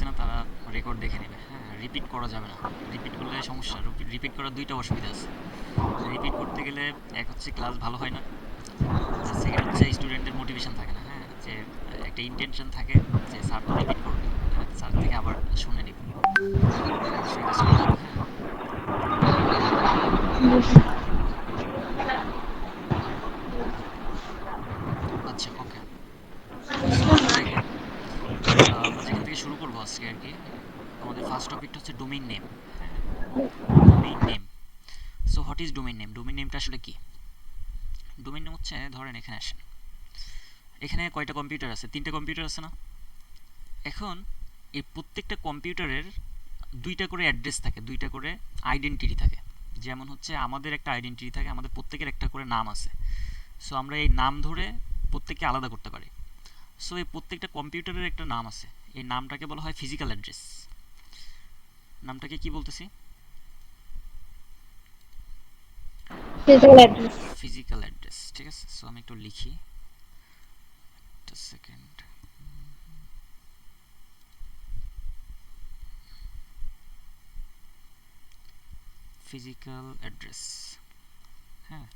না তারা রেকর্ড দেখে নেবে। হ্যাঁ, রিপিট করা যাবে না। রিপিট করলে সমস্যা। রিপিট করার দুইটা অসুবিধা আছে। রিপিট করতে গেলে এক হচ্ছে ক্লাস ভালো হয় না, আর সেকেন্ড হচ্ছে স্টুডেন্টের মোটিভেশন থাকে না। হ্যাঁ, যে একটা ইন্টেনশন থাকে যে স্যার তো রিপিট করবে, হ্যাঁ স্যার থেকে আবার শুনে নিব, সেই কাজটা করবে না। হ্যাঁ, আচ্ছা ওকে। সো দেখেন, আমরা যেখান থেকে শুরু করবো আজকে আর কি, আমাদের ফার্স্ট টপিকটা হচ্ছে ডোমেইন নেম। হ্যাঁ, domain name. So what is domain name? Domain নেমটা আসলে কি? ডোমেইন নেম হচ্ছে, ধরেন এখানে আসেন, এখানে কয়টা কম্পিউটার আছে? তিনটা কম্পিউটার আছে না? এখন এই প্রত্যেকটা কম্পিউটারের দুইটা করে অ্যাড্রেস থাকে, দুইটা করে আইডেন্টিটি থাকে। যেমন হচ্ছে আমাদের একটা আইডেন্টিটি থাকে, আমাদের প্রত্যেকের একটা করে নাম আছে। সো আমরা এই নাম ধরে প্রত্যেককে আলাদা করতে পারি। সো এই প্রত্যেকটা কম্পিউটারের একটা নাম আছে, এই নামটাকে বলা হয় ফিজিক্যাল অ্যাড্রেস। নামটাকে কি বলতেছি? physical address. Physical address. ঠিক আছে, সো আমি একটু লিখি, একটা সেকেন্ড। Physical address. হ্যাঁ,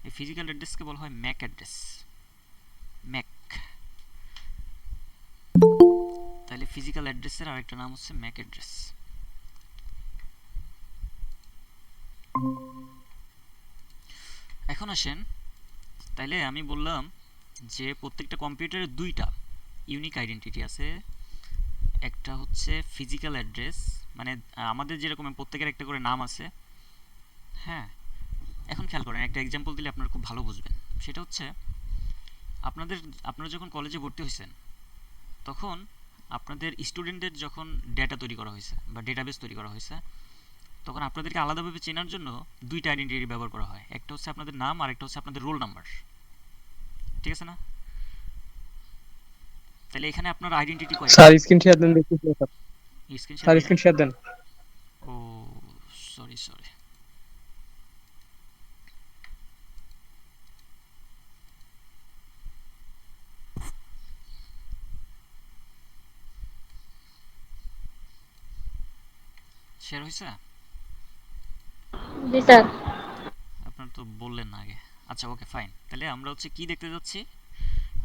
এই ফিজিক্যাল অ্যাড্রেসকে বলা হয় ম্যাক অ্যাড্রেস। ম্যাক। তাহলে ফিজিক্যাল অ্যাড্রেসের আরেকটা নাম হচ্ছে ম্যাক অ্যাড্রেস। এখন আসেন, তাইলে আমি বললাম যে প্রত্যেকটা কম্পিউটারের দুইটা ইউনিক আইডেন্টিটি আছে। একটা হচ্ছে ফিজিক্যাল অ্যাড্রেস, মানে আমাদের যেরকম প্রত্যেকের একটা করে নাম আছে। হ্যাঁ, এখন খেয়াল করেন, একটা এক্সাম্পল দিলে আপনারা খুব ভালো বুঝবেন। সেটা হচ্ছে আপনাদের, আপনারা যখন কলেজে ভর্তি হয়েছেন তখন আপনাদের স্টুডেন্টদের যখন ডেটা তৈরি করা হয়েছে বা ডেটাবেস তৈরি করা হয়েছে, তখন আপনাদেরকে আলাদাভাবে চেনার জন্য দুইটা আইডেন্টিটি ব্যবহার করা হয়। একটা হচ্ছে আপনাদের নাম আর একটা হচ্ছে আপনাদের রোল নাম্বার। ঠিক আছে না? তাহলে এখানে আপনার আইডেন্টিটি কয়টা? স্যার স্ক্রিন শেয়ার দেন দেখতেছি স্যার। স্ক্রিন শেয়ার স্যার দেই নাই? স্ক্রিন শেয়ার দেন। ও সরি সরি। শেয়ার হয়েছে? জি স্যার। আপনার তো বললেন না আগে। আচ্ছা ওকে ফাইন, তাহলে আমরা হচ্ছে কি দেখতে যাচ্ছি,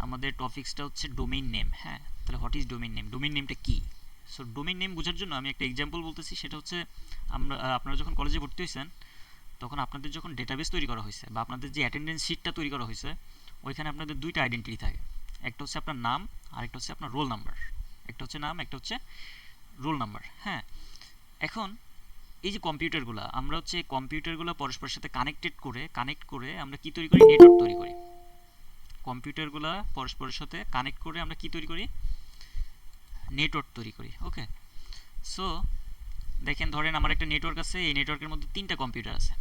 আমাদের টপিক্সটা হচ্ছে ডোমেইন নেম। হ্যাঁ, তাহলে what is domain name? Domain নেমটা কি? সো ডোমেইন নেম বোঝার জন্য আমি একটা এক্সাম্পল বলতেছি। সেটা হচ্ছে আমরা, আপনারা যখন কলেজে ভর্তি হয়েছেন তখন আপনাদের যখন ডেটাবেস তৈরি করা হয়েছে বা আপনাদের যে অ্যাটেন্ডেন্স শিটটা তৈরি করা হয়েছে, ওইখানে আপনাদের দুইটা আইডেন্টিটি থাকে। একটা হচ্ছে আপনার নাম আর একটা হচ্ছে আপনার রোল নাম্বার। একটা হচ্ছে নাম, একটা হচ্ছে রোল নাম্বার। হ্যাঁ, এখন এই যে কম্পিউটারগুলো, আমরা হচ্ছে কম্পিউটারগুলো পরস্পরের সাথে কানেক্ট করে আমরা কি তৈরি করি? নেটওয়ার্ক তৈরি করি। কম্পিউটারগুলো পরস্পরের সাথে কানেক্ট করে আমরা কি তৈরি করি? নেটওয়ার্ক তৈরি করি। ওকে, সো দেখেন, ধরেন আমার একটা নেটওয়ার্ক আছে, এই নেটওয়ার্কের মধ্যে তিনটা কম্পিউটার আছে।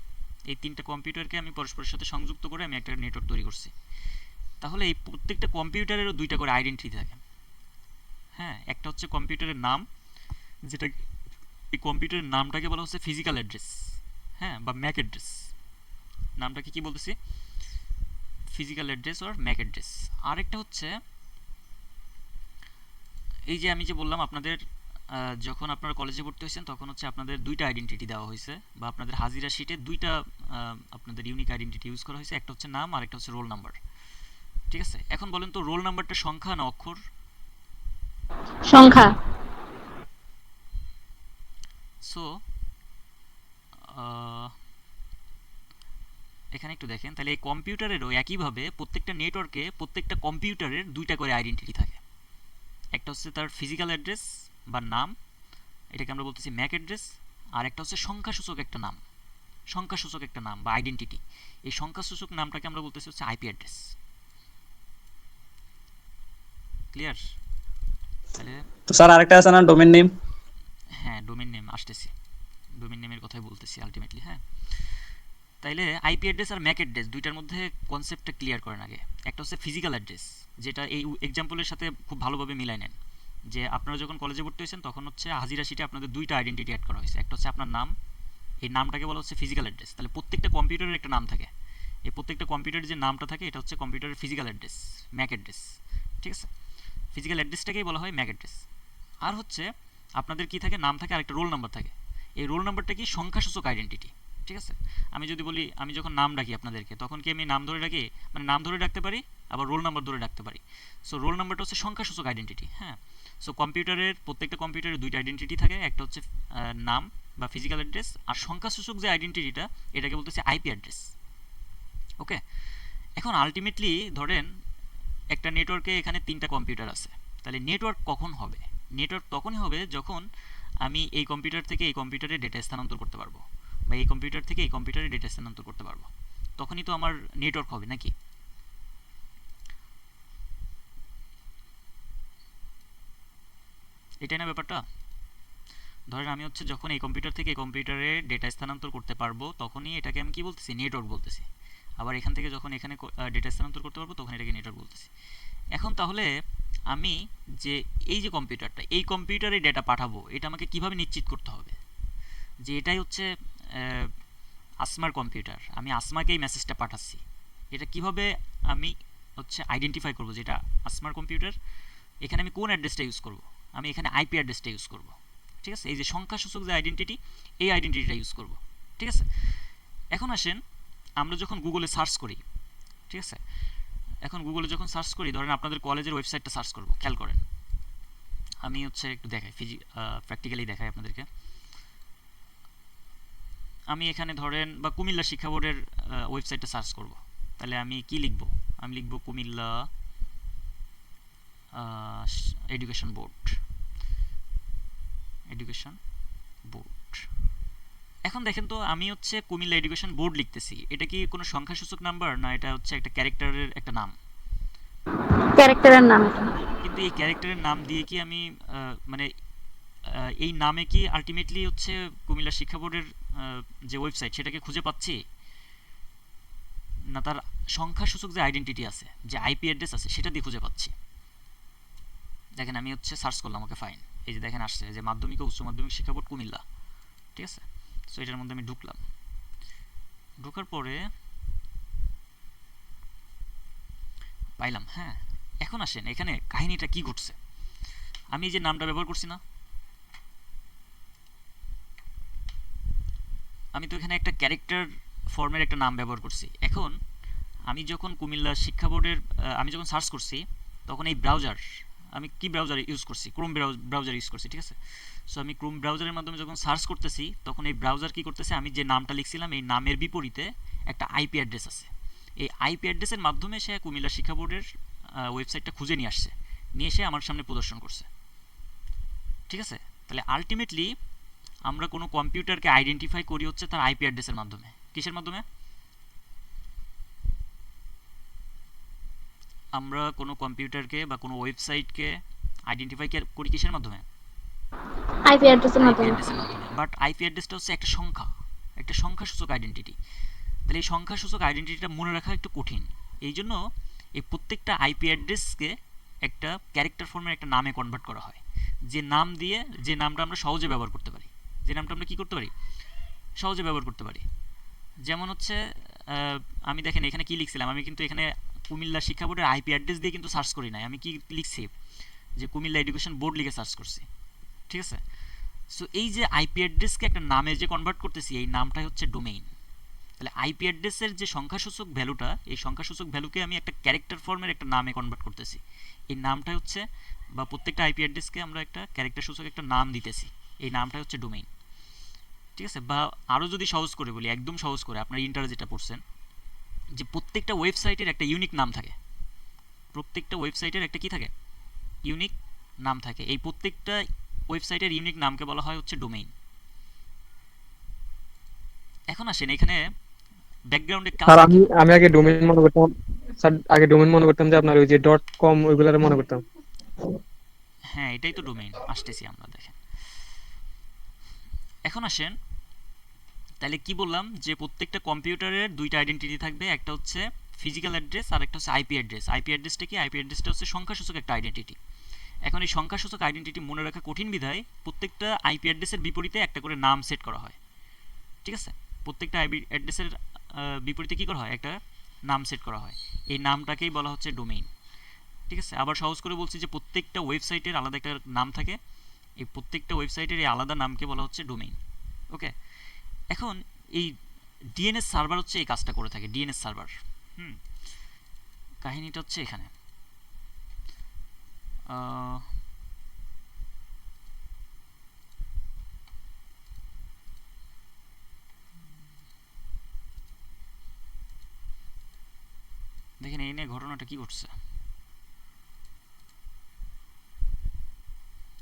এই তিনটা কম্পিউটারকে আমি পরস্পরের সাথে সংযুক্ত করে আমি একটা নেটওয়ার্ক তৈরি করছি। তাহলে এই প্রত্যেকটা কম্পিউটারেরও দুইটা করে আইডেন্টিটি থাকে। হ্যাঁ, একটা হচ্ছে কম্পিউটারের নাম, যেটা এই কম্পিউটারের নামটাকে বলা হচ্ছে ফিজিক্যাল অ্যাড্রেস। হ্যাঁ, বা ম্যাক অ্যাড্রেস। নামটাকে কি বলতেছি? Physical address or Mac address. আরেকটা হচ্ছে এই যে আমি যে বললাম আপনাদের, যখন আপনারা কলেজে ভর্তি হয়েছেন তখন হচ্ছে আপনাদের দুইটা আইডেন্টিটি দেওয়া হয়েছে, বা আপনাদের হাজিরা শিটে দুইটা আপনাদের ইউনিক আইডেন্টিটি ইউজ করা হয়েছে। একটা হচ্ছে নাম আর একটা হচ্ছে রোল নাম্বার। ঠিক আছে, এখন বলেন তো রোল নাম্বারটা সংখ্যা না অক্ষর? সংখ্যা। সো এখানে একটু দেখেন, তাহলে এই কম্পিউটারেরও একইভাবে প্রত্যেকটা নেটওয়ার্কে প্রত্যেকটা কম্পিউটারের দুইটা করে আইডেন্টিটি থাকে। একটা হচ্ছে তার ফিজিক্যাল অ্যাড্রেস বা নাম, এটাকে আমরা বলতেছি ম্যাক অ্যাড্রেস। আর একটা হচ্ছে সংখ্যাসূচক একটা নাম, সংখ্যাসূচক একটা নাম বা আইডেন্টিটি। এই সংখ্যাসূচক নামটাকে আমরা বলতেছি হচ্ছে আইপি অ্যাড্রেস। ক্লিয়ার? তাহলে তো স্যার আরেকটা আছে না ডোমেন নেম? হ্যাঁ, ডোমেইন নেম আসতেছি, ডোমেইন নেমের কথাই বলতেছি আলটিমেটলি। হ্যাঁ, তাইলে আইপি অ্যাড্রেস আর ম্যাক অ্যাড্রেস দুইটার মধ্যে কনসেপ্টটা ক্লিয়ার করেন আগে। একটা হচ্ছে ফিজিক্যাল অ্যাড্রেস, যেটা এই এক্সাম্পলের সাথে খুব ভালোভাবে মিলাই নেন। যে আপনারা যখন কলেজে ভর্তি হয়েছেন তখন হচ্ছে হাজিরা শিটে আপনাদের দুইটা আইডেন্টিটি অ্যাড করা হয়েছে। একটা হচ্ছে আপনার নাম, এই নামটাকে বলা হচ্ছে ফিজিক্যাল অ্যাড্রেস। তাহলে প্রত্যেকটা কম্পিউটারের একটা নাম থাকে, এই প্রত্যেকটা কম্পিউটারের যে নামটা থাকে এটা হচ্ছে কম্পিউটারের ফিজিক্যাল অ্যাড্রেস, ম্যাক অ্যাড্রেস। ঠিক আছে, ফিজিক্যাল অ্যাড্রেসটাকেই বলা হয় ম্যাক অ্যাড্রেস। আর হচ্ছে আপনাদের কি থাকে, নাম থাকে আর একটা রোল নাম্বার থাকে। এই রোল নাম্বারটা কি সংখ্যাসূচক আইডেন্টিটি, ঠিক আছে? আমি যদি বলি, আমি যখন নাম ডাকি আপনাদেরকে, তখন কি আমি নাম ধরে ডাকি, মানে নাম ধরে ডাকতে পারি, আবার রোল নাম্বার ধরে ডাকতে পারি। সো রোল নাম্বারটা হচ্ছে সংখ্যাসূচক আইডেন্টিটি, হ্যাঁ। সো কম্পিউটারের প্রত্যেকটা কম্পিউটারে দুইটা আইডেন্টিটি থাকে, একটা হচ্ছে নাম বা ফিজিক্যাল অ্যাড্রেস, আর সংখ্যাসূচক যে আইডেন্টিটিটা এটাকে বলতেছে আইপি অ্যাড্রেস। ওকে, এখন আলটিমেটলি ধরেন একটা নেটওয়ার্কে এখানে 3টা কম্পিউটার আছে, তাহলে নেটওয়ার্ক কখন হবে? নেটওয়ার্ক তখনই হবে যখন আমি এই কম্পিউটার থেকে এই কম্পিউটারে ডেটা স্থানান্তর করতে পারবো, বা এই কম্পিউটার থেকে এই কম্পিউটারে ডেটা স্থানান্তর করতে পারবো, তখনই তো আমার নেটওয়ার্ক হবে, নাকি? এটাই না ব্যাপারটা? ধরেন আমি হচ্ছে যখন এই কম্পিউটার থেকে এই কম্পিউটারে ডেটা স্থানান্তর করতে পারবো, তখনই এটাকে আমি কি বলতেছি, নেটওয়ার্ক বলতেছি। আবার এখান থেকে যখন এখানে ডেটা স্থানান্তর করতে পারবো, তখন এটাকে নেটওয়ার্ক বলতেছি। এখন তাহলে আমি যে এই যে কম্পিউটারটা, এই কম্পিউটারে ডেটা পাঠাবো, এটা আমাকে কিভাবে নিশ্চিত করতে হবে যে এটাই হচ্ছে আসমার কম্পিউটার, আমি আসমাকে এই মেসেজটা পাঠাচ্ছি? এটা কিভাবে আমি হচ্ছে আইডেন্টিফাই করবো যে এটা আসমার কম্পিউটার? এখানে আমি কোন অ্যাড্রেসটা ইউজ করব? আমি এখানে আইপি অ্যাড্রেসটা ইউজ করব, ঠিক আছে? এই যে সংখ্যাসূচক যে আইডেন্টিটি, এই আইডেন্টিটিটা ইউজ করব, ঠিক আছে? এখন আসেন, আমরা যখন গুগলে সার্চ করি, ঠিক আছে, এখন গুগলে যখন সার্চ করি, ধরেন আপনাদের কলেজের ওয়েবসাইটটা সার্চ করব, খেয়াল করেন। আমি হচ্ছে একটু দেখাই, প্র্যাকটিক্যালি দেখাই আপনাদেরকে। আমি এখানে ধরেন বা কুমিল্লা শিক্ষা বোর্ডের ওয়েবসাইটটা সার্চ করব, তাহলে আমি কি লিখব? আমি লিখব Comilla education board, education board. এখন দেখেন তো, আমি হচ্ছে কুমিল্লা এডুকেশন বোর্ড লিখতেছি, এটা কি কোনো সংখ্যাসূচক নাম্বার, না এটা হচ্ছে একটা ক্যারেক্টারের একটা নাম? ক্যারেক্টারের নাম এটা। কিন্তু এই ক্যারেক্টারের নাম দিয়ে কি আমি মানে এই নামে কি আলটিমেটলি হচ্ছে কুমিল্লা শিক্ষা বোর্ডের যে ওয়েবসাইট সেটাকে খুঁজে পাচ্ছি, না তার সংখ্যাসূচক যে আইডেন্টিটি আছে, যে আইপি অ্যাড্রেস আছে, সেটা দিয়ে খুঁজে পাচ্ছি? দেখেন আমি হচ্ছে সার্চ করলাম, ওকে ফাইন, এই যে দেখেন আসছে যে মাধ্যমিক ও উচ্চ মাধ্যমিক শিক্ষা বোর্ড কুমিল্লা, ঠিক আছে? সো এটার মধ্যে আমি ঢুকলাম, ঢোকার পরে পাইলাম, হ্যাঁ। এখন আসেন, এখানে কাহিনীটা কি ঘটছে। আমি যে নামটা ব্যবহার করছি না, আমি তো এখানে একটা ক্যারেক্টার ফর্মের একটা নাম ব্যবহার করছি। এখন আমি যখন কুমিল্লা শিক্ষা বোর্ডের আমি যখন সার্চ করছি, তখন এই ব্রাউজার, আমি কি ব্রাউজার ইউজ করছি? ক্রোম ব্রাউজার ইউজ করছি, ঠিক আছে? সো আমি ক্রোম ব্রাউজারের মাধ্যমে যখন সার্চ করতেছি, তখন এই ব্রাউজার কি করতেছে, আমি যে নামটা লিখছিলাম এই নামের বিপরীতে একটা আইপি অ্যাড্রেস আছে, এই আইপি অ্যাড্রেসের মাধ্যমে সে কুমিল্লা শিক্ষা বোর্ডের ওয়েবসাইটটা খুঁজে নিয়ে আসছে, নিয়ে এসে আমার সামনে প্রদর্শন করছে, ঠিক আছে? তাহলে আলটিমেটলি আমরা কোনো কম্পিউটারকে আইডেন্টিফাই করি হচ্ছে তার আইপি অ্যাড্রেসের মাধ্যমে। কিসের মাধ্যমে? আমরা কোনো কম্পিউটারকে বা কোনো ওয়েবসাইটকে আইডেন্টিফাই করি কিসের মাধ্যমে? আইপি অ্যাড্রেসের আইপি মাধ্যমে। অ্যাড্রেসের মাধ্যমে। বাট আইপি অ্যাড্রেসটা হচ্ছে একটা সংখ্যা, একটা সংখ্যাসূচক আইডেন্টিটি। তাহলে এই সংখ্যাসূচক আইডেন্টিটিটা মনে রাখা একটু কঠিন। এই জন্য এই প্রত্যেকটা আইপি অ্যাড্রেসকে একটা ক্যারেক্টার ফর্মের একটা নামে কনভার্ট করা হয়, যে নাম দিয়ে, যে নামটা আমরা সহজে ব্যবহার করতে পারি, যে নামটা আমরা কি করতে পারি, সহজে ব্যবহার করতে পারি। যেমন হচ্ছে আমি দেখেন এখানে কি লিখছিলাম, আমি কিন্তু এখানে কুমিল্লা শিক্ষা বোর্ডের আইপি অ্যাড্রেস দিয়ে কিন্তু সার্চ করি নাই, আমি কি লিখছি, যে কুমিল্লা এডুকেশন বোর্ড লিখে সার্চ করছি, ঠিক আছে? সো এই যে আইপি অ্যাড্রেসকে একটা নামে যে কনভার্ট করতেছি, এই নামটাই হচ্ছে ডোমেইন। তাহলে আইপি অ্যাড্রেসের যে সংখ্যাসূচক ভ্যালুটা, এই সংখ্যাসূচক ভ্যালুকে আমি একটা ক্যারেক্টার ফর্মের একটা নামে কনভার্ট করতেছি, এই নামটাই হচ্ছে, বা প্রত্যেকটা আইপি অ্যাড্রেসকে আমরা একটা ক্যারেক্টার সূচক একটা নাম দিতেছি, এই নামটাই হচ্ছে ডোমেইন, ঠিক আছে? বা আরও যদি সহজ করে বলি, একদম সহজ করে, আপনার ইন্টারে যেটা পড়ছেন, যে প্রত্যেকটা ওয়েবসাইটের একটা ইউনিক নাম থাকে, প্রত্যেকটা ওয়েবসাইটের একটা কি থাকে, ইউনিক নাম থাকে। এই প্রত্যেকটা ওয়েবসাইটের ইউনিক নামকে বলা হয় হচ্ছে ডোমেইন। এখন আসেন এখানে ব্যাকগ্রাউন্ডে স্যার কাজটা আমি কি? আমি আগে ডোমেইন মনে করতাম। স্যার আগে ডোমেইন মনে করতাম যে আপনার ওই যে .com ওইগুলার মনে করতাম। হ্যাঁ, এটাই তো ডোমেইন, আসতেছি আমরা, দেখেন। এখন আসেন, তাহলে কি বললাম, যে প্রত্যেকটা কম্পিউটারের দুইটা আইডেন্টিটি থাকবে, একটা হচ্ছে ফিজিক্যাল অ্যাড্রেস আর একটা হচ্ছে আইপি অ্যাড্রেস। আইপি অ্যাড্রেসটা কি? আইপি অ্যাড্রেসটা হচ্ছে সংখ্যাসূচক একটা আইডেন্টিটি। এখন এই সংখ্যাসূচক আইডেন্টিটি মনে রাখা কঠিন বিধায় প্রত্যেকটা আইপি অ্যাড্রেসের বিপরীতে একটা করে নাম সেট করা হয়, ঠিক আছে? প্রত্যেকটা আইপি অ্যাড্রেসের বিপরীতে কি করা হয়, একটা নাম সেট করা হয়, এই নামটাকেই বলা হচ্ছে ডোমেইন, ঠিক আছে? আবার সহজ করে বলছি যে প্রত্যেকটা ওয়েবসাইটের আলাদা একটা নাম থাকে, এই প্রত্যেকটা ওয়েবসাইটের এই আলাদা নামকে বলা হচ্ছে ডোমেইন। ওকে, এখন এই ডিএনএস সার্ভার হচ্ছে এই কাজটা করে থাকে। ডিএনএস সার্ভার, কাহিনীটা হচ্ছে এখানে। দেখেন এই নিয়ে ঘটনাটা কি ঘটছে।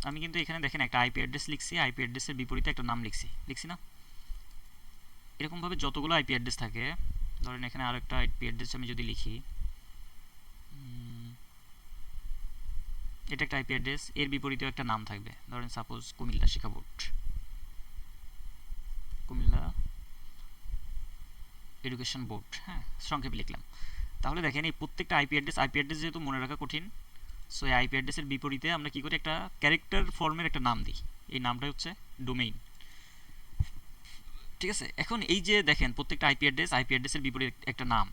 আমি কিন্তু এখানে দেখেন একটা আইপি অ্যাড্রেস লিখছি, আইপি অ্যাড্রেসের বিপরীতে একটা নাম লিখছি না? এরকমভাবে যতগুলো আইপি অ্যাড্রেস থাকে, ধরেন এখানে আরো একটা আইপি অ্যাড্রেস আমি যদি লিখি, এটা একটা আইপি অ্যাড্রেস, এর বিপরীতেও একটা নাম থাকবে, ধরেন সাপোজ কুমিল্লা শিক্ষা বোর্ড, কুমিল্লা এডুকেশন বোর্ড, হ্যাঁ, সংক্ষেপে লিখলাম। তাহলে দেখেন এই প্রত্যেকটা আইপি অ্যাড্রেস যেহেতু মনে রাখা কঠিন, সো এই আইপি অ্যাড্রেসের বিপরীতে আমরা কি করি, একটা ক্যারেক্টার ফর্মের একটা নাম দিই। এই নামটা হচ্ছে ডোমেইন। ঠিক আছে, এখন এই যে দেখেন প্রত্যেকটা আইপি অ্যাড্রেসের বিপরীতে একটা নাম,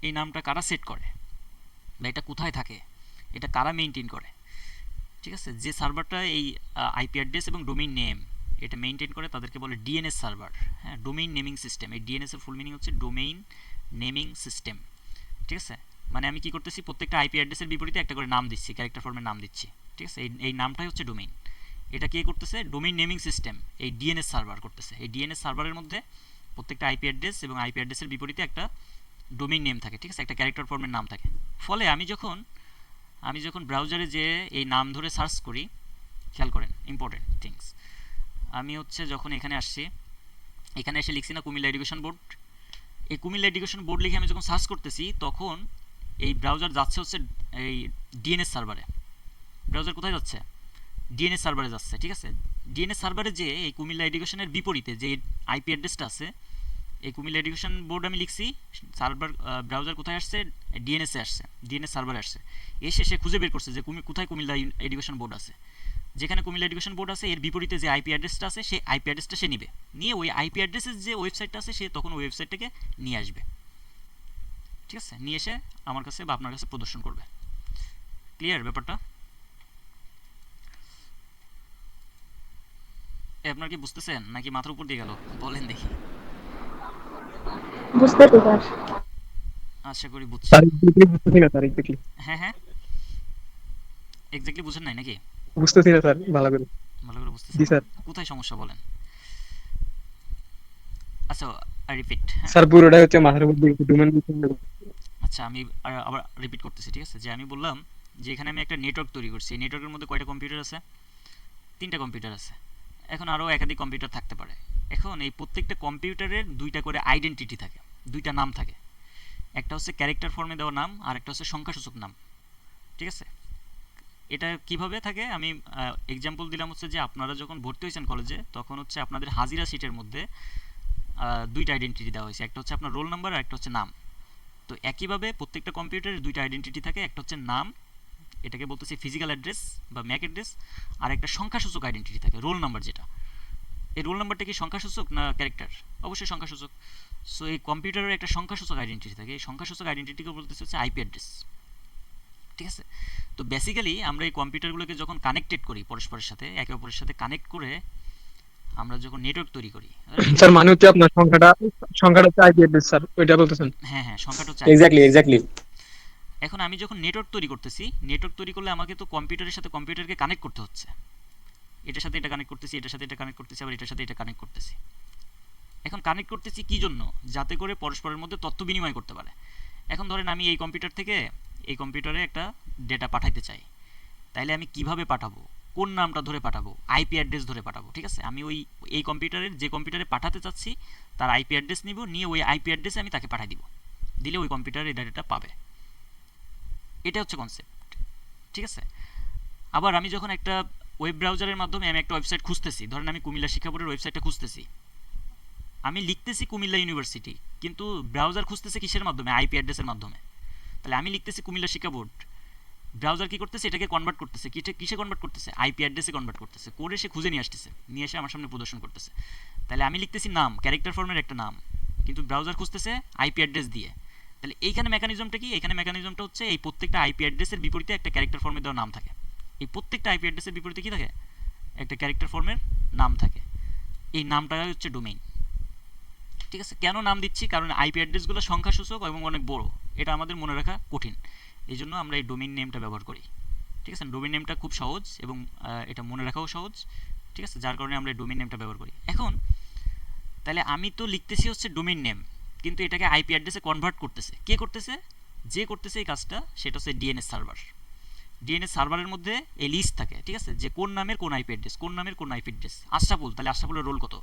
এই নামটা কারা সেট করে বা এটা কোথায় থাকে, এটা কারা মেইনটেইন করে? ঠিক আছে, যে সার্ভারটা এই আইপি অ্যাড্রেস এবং ডোমেইন নেম এটা মেইনটেইন করে তাদেরকে বলে ডিএনএস সার্ভার। হ্যাঁ, ডোমেইন নেমিং সিস্টেম। এই ডিএনএস এর ফুল মিনিং হচ্ছে ডোমেইন নেমিং সিস্টেম। ঠিক আছে, মানে আমি কি করতেছি, প্রত্যেকটা আইপি অ্যাড্রেসের বিপরীতে একটা করে নাম দিচ্ছি, ক্যারেক্টার ফর্মের নাম দিচ্ছি। ঠিক আছে, এই নামটাই হচ্ছে ডোমেইন। এটা কে করতেছে? ডোমেইন নেমিং সিস্টেম, এই ডিএনএস সার্ভার করতেছে। এই ডিএনএস সার্ভারের মধ্যে প্রত্যেকটা আইপি অ্যাড্রেস এবং আইপি অ্যাড্রেসের বিপরীতে একটা ডোমেইন নেম থাকে। ঠিক আছে, একটা ক্যারেক্টার ফর্মের নাম থাকে। ফলে আমি যখন ব্রাউজারে যে এই নাম ধরে সার্চ করি, খেয়াল করেন ইম্পর্টেন্ট থিংস, আমি হচ্ছে যখন এখানে আসছি, এখানে এসে লিখছি না কুমিল্লা এডুকেশন বোর্ড, এই কুমিল্লা এডুকেশন বোর্ড লিখে আমি যখন সার্চ করতেছি, তখন এই ব্রাউজার যাচ্ছে হচ্ছে এই ডিএনএস সার্ভারে। ব্রাউজার কোথায় যাচ্ছে? ডিএনএস সার্ভারে যাচ্ছে। ঠিক আছে, ডিএনএস সার্ভারে যে এই কুমিল্লা এডুকেশনের বিপরীতে যে আইপি অ্যাড্রেসটা আছে, এই কুমিল্লা এডুকেশন বোর্ড আমি লিখছি, সার্ভার ব্রাউজার কোথায় আসছে? ডিএনএসে আসছে, ডিএনএস সার্ভারে আসছে। এসে সে খুঁজে বের করছে যে কোথায় কুমিল্লা এডুকেশন বোর্ড আছে। যেখানে কুমিল্লা এডুকেশন বোর্ড আছে, এর বিপরীতে যে আইপি অ্যাড্রেসটা আছে, সেই আইপি অ্যাড্রেসটা সে নিবে, নিয়ে ওই আইপি অ্যাড্রেসের যে ওয়েবসাইটটা আছে, সে তখন ওই ওয়েবসাইটটাকে নিয়ে আসবে। ঠিক আছে, নিয়ে এসে আমার কাছে বা আপনার কাছে প্রদর্শন করবে। ক্লিয়ার ব্যাপারটা? আপনার কি বুঝতেছেন নাকি মাথার উপর দিয়ে গেল? বলেন দেখি। বুঝতে পেরেছি। আশা করি বুঝছেন। স্যার এক্স্যাক্টলি বুঝতেছি না স্যার, এক্স্যাক্টলি হ্যাঁ হ্যাঁ, এক্স্যাক্টলি বুঝেন নাই নাকি? বুঝতেছি না স্যার ভালো করে। ভালো করে বুঝতেছেন জি না? স্যার। কোথায় সমস্যা বলেন? আচ্ছা, আই রিপিট। হ্যাঁ, স্যার পুরোটাই হচ্ছে মাথার উপর দিয়ে ডোমেন। আচ্ছা আমি আবার রিপিট করতেছি। ঠিক আছে, যে আমি বললাম যে এখানে আমি একটা নেটওয়ার্ক তৈরি করছি। এই নেটওয়ার্কের মধ্যে কয়টা কম্পিউটার আছে? 3টা কম্পিউটার আছে। এখন আরও একাধিক কম্পিউটার থাকতে পারে। এখন এই প্রত্যেকটা কম্পিউটারের 2টা করে আইডেন্টিটি থাকে, 2টা নাম থাকে। একটা হচ্ছে ক্যারেক্টার ফর্মে দেওয়া নাম, আর একটা হচ্ছে সংখ্যাসূচক নাম। ঠিক আছে, এটা কিভাবে থাকে আমি এক্সাম্পল দিলাম হচ্ছে যে আপনারা যখন ভর্তি হয়েছেন কলেজে, তখন হচ্ছে আপনাদের হাজিরা শিটের মধ্যে 2টা আইডেন্টিটি দেওয়া হয়েছে, একটা হচ্ছে আপনার রোল নাম্বার আর একটা হচ্ছে নাম। তো একইভাবে প্রত্যেকটা কম্পিউটারের 2টা আইডেন্টিটি থাকে, একটা হচ্ছে নাম, এটাকে বলতেছি ফিজিক্যাল অ্যাড্রেস বা ম্যাক অ্যাড্রেস, আর একটা সংখ্যাসূচক আইডেন্টিটি থাকে, রোল নাম্বার যেটা। এই রোল নাম্বারটা কি সংখ্যাসূচক না ক্যারেক্টার? অবশ্যই সংখ্যাসূচক। সো এই কম্পিউটারের একটা সংখ্যাসূচক আইডেন্টিটি থাকে, এই সংখ্যাসূচক আইডেন্টিটিকে বলতেছে হচ্ছে আইপি অ্যাড্রেস। ঠিক আছে, তো বেসিক্যালি আমরা এই কম্পিউটারগুলোকে যখন কানেক্টেড করি পরস্পরের সাথে, একে অপরের সাথে কানেক্ট করে আমরা যখন নেটওয়ার্ক তৈরি করি, স্যার মানে হচ্ছে আপনার সংখ্যাটা হচ্ছে আইপি অ্যাড্রেস স্যার, ওইটা বলতেছেন? হ্যাঁ হ্যাঁ, সংখ্যাটা হচ্ছে এক্স্যাক্টলি এক্স্যাক্টলি। এখন আমি যখন নেটওয়ার্ক তৈরি করতেছি, নেটওয়ার্ক তৈরি করলে আমাকে তো কম্পিউটারের সাথে কম্পিউটারকে কানেক্ট করতে হচ্ছে। এটার সাথে এটা কানেক্ট করতেছি, এটার সাথে এটা কানেক্ট করতেছি, আবার এটার সাথে এটা কানেক্ট করতেছি। এখন কানেক্ট করতেছি কি জন্য? যাতে করে পরস্পরের মধ্যে তথ্য বিনিময় করতে পারে। এখন ধরেন আমি এই কম্পিউটার থেকে এই কম্পিউটারে একটা ডেটা পাঠাইতে চাই, তাইলে আমি কিভাবে পাঠাবো? কোন নামটা ধরে পাঠাবো? আইপি অ্যাড্রেস ধরে পাঠাবো। ঠিক আছে, আমি এই কম্পিউটারের যে কম্পিউটারে পাঠাতে চাচ্ছি তার আইপি অ্যাড্রেস নিব, নিয়ে ওই আইপি অ্যাড্রেসে আমি তাকে পাঠিয়ে দিব, দিলে ওই কম্পিউটারে এই ডাটাটা পাবে। এটা হচ্ছে কনসেপ্ট। ঠিক আছে, আবার আমি যখন একটা ওয়েব ব্রাউজারের মাধ্যমে আমি একটা ওয়েবসাইট খুঁজতেছি, ধরেন আমি কুমিল্লা শিক্ষা বোর্ডের ওয়েবসাইটটা খুঁজতেছি, আমি লিখতেছি কুমিল্লা ইউনিভার্সিটি, কিন্তু ব্রাউজার খুঁজতেছে কিসের মাধ্যমে? আইপি অ্যাড্রেসের মাধ্যমে। তাহলে আমি লিখতেছি কুমিল্লা শিক্ষা বোর্ড, ব্রাউজার কি করতেছে? এটাকে কনভার্ট করতেছে, কিসে কনভার্ট করতেছে? আইপি অ্যাড্রেসে কনভার্ট করতেছে, করে সে খুঁজে নিয়ে আসতেছে, নিয়ে এসে আমার সামনে প্রদর্শন করতেছে। তাহলে আমি লিখতেছি নাম, ক্যারেক্টার ফর্মের একটা নাম, কিন্তু ব্রাউজার খুঁজতেছে আইপি অ্যাড্রেস দিয়ে। তাহলে এইখানে মেকানিজমটা কি? এখানে মেকানিজমটা হচ্ছে এই প্রত্যেকটা আইপি অ্যাড্রেসের বিপরীতে একটা ক্যারেক্টার ফর্মে দেওয়া নাম থাকে। এই প্রত্যেকটা আইপি অ্যাড্রেসের বিপরীতে কি থাকে, একটা ক্যারেক্টার ফর্মের নাম থাকে। এই নামটা হচ্ছে ডোমেইন। ঠিক আছে, কেন নাম দিচ্ছি, কারণ আইপি অ্যাড্রেসগুলো সংখ্যাসূচক এবং অনেক বড়, এটা আমাদের মনে রাখা কঠিন, এই জন্য আমরা এই ডোমেইন নেমটা ব্যবহার করি। ঠিক আছে, ডোমেইন নেমটা খুব সহজ এবং এটা মনে রাখাও সহজ। ঠিক আছে, যার কারণে আমরা এই ডোমেইন নেমটা ব্যবহার করি। এখন তাহলে আমি তো লিখতেছি হচ্ছে ডোমেইন নেম, কিন্তু এটাকে আইপি অ্যাড্রেসে কনভার্ট করতেছে কে করতেছে, যে করতেছে এই কাজটা সেটা হচ্ছে ডিএনএস সার্ভার। ডিএনএস সার্ভারের মধ্যে এই লিস্ট থাকে, ঠিক আছে, যে কোন নামের কোন আইপি অ্যাড্রেস, কোন নামের কোন আইপি অ্যাড্রেস। আশরাফুল, তাহলে আশরাফুলের রোল কত,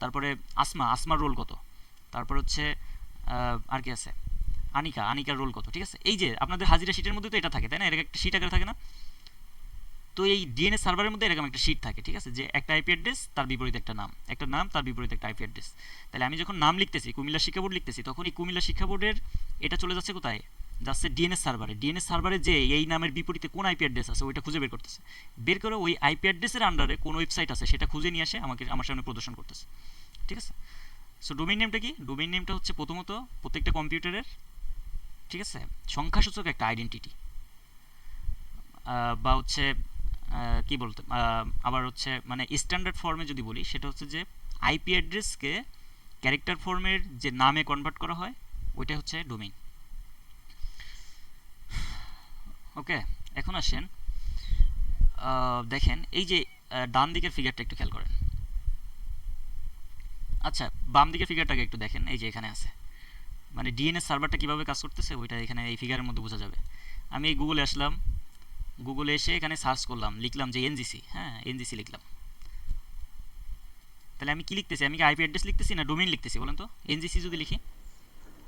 তারপরে আসমার রোল কত, তারপর হচ্ছে আর কি আছে, আনিকার রোল কত। ঠিক আছে, এই যে আপনাদের হাজিরা শিটের মধ্যে তো এটা থাকে, তাই না, এরকম একটা শিট আকারে থাকে না। তো এই ডিএনএস সার্ভারের মধ্যে এরকম একটা শিট থাকে, ঠিক আছে, যে একটা আইপি অ্যাড্রেস তার বিপরীতে একটা নাম, একটা নাম তার বিপরীতে একটা আইপি অ্যাড্রেস। তাহলে আমি যখন নাম লিখতেছি, কুমিল্লা শিক্ষা বোর্ড লিখতেছি, তখন এই কুমিল্লা শিক্ষা বোর্ডের এটা চলে যাচ্ছে কোথায়, যাচ্ছে ডিএনএস সার্ভারে। ডিএনএস সার্ভারে যে এই নামের বিপরীতে কোন আইপি অ্যাড্রেস আছে ওইটা খুঁজে বের করতেছে, বের করে ওই আইপি অ্যাড্রেসের আন্ডারে কোন ওয়েবসাইট আছে সেটা খুঁজে নিয়ে আসে আমার সামনে প্রদর্শন করতেছে। ঠিক আছে, সো ডোমেইন নেমটা কি, ডোমেইন নেমটা হচ্ছে প্রথমত প্রত্যেকটা কম্পিউটারের, ঠিক আছে, সংখ্যাসূচক একটা আইডেন্টিটি, বা হচ্ছে কি বলতে, আবার হচ্ছে মানে স্ট্যান্ডার্ড ফর্মে যদি বলি সেটা হচ্ছে যে আইপি অ্যাড্রেসকে ক্যারেক্টার ফর্মের যে নামে কনভার্ট করা হয় ওইটা হচ্ছে ডোমেইন। ওকে, এখন আসেন দেখেন এই যে ডান দিকের ফিগারটা একটু খেয়াল করেন। আচ্ছা, বাম দিকের ফিগারটাকে একটু দেখেন, এই যে এখানে আছে, মানে ডিএনএস সার্ভারটা কিভাবে কাজ করতেছে ওইটা এখানে এই ফিগারের মধ্যে বোঝা যাবে। আমি এই গুগলে আসলাম, গুগলে এসে এখানে সার্চ করলাম, লিখলাম যে এনজিসি, হ্যাঁ এনজিসি লিখলাম। তাহলে আমি কি লিখতেছি, আমি কি আইপি অ্যাড্রেস লিখতেছি না ডোমেইন লিখতেছি বলেন তো? এনজিসি যদি লিখি,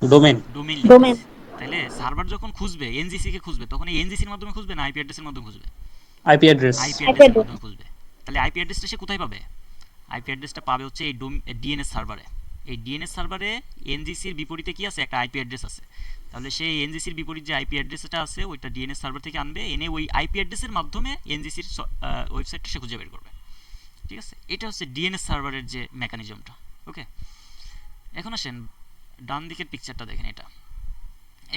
ডোমেন। Domain domain. লিখতেছি। তাহলে সার্ভার যখন খুঁজবে এনজিসি কে খুঁজবে, তখন এই এনজিসির মাধ্যমে খুঁজবে না আইপি অ্যাড্রেসের মাধ্যমে খুঁজবে? IP address. আইপি আইপি অ্যাড্রেসের অ্যাড্রেস। মাধ্যমে খুঁজবে। তাহলে আইপি অ্যাড্রেসটা সে কোথায় পাবে? আইপি অ্যাড্রেসটা পাবে হচ্ছে এই ডিএনএস সার্ভারে। এই ডিএনএস সার্ভারে এনজিসির বিপরীতে কি আছে, একটা আইপি অ্যাড্রেস আছে। তাহলে সেই এনজিসির বিপরীত যে আইপি অ্যাড্রেসটা আছে ওইটা ডিএনএস সার্ভার থেকে আনবে, এনে ওই আইপি অ্যাড্রেসের মাধ্যমে এনজিসির ওয়েবসাইটটা সে খুঁজে বের করবে। ঠিক আছে, এটা হচ্ছে ডিএনএস সার্ভারের যে মেকানিজমটা। ওকে, এখন আসেন ডান দিকের পিকচারটা দেখেন, এটা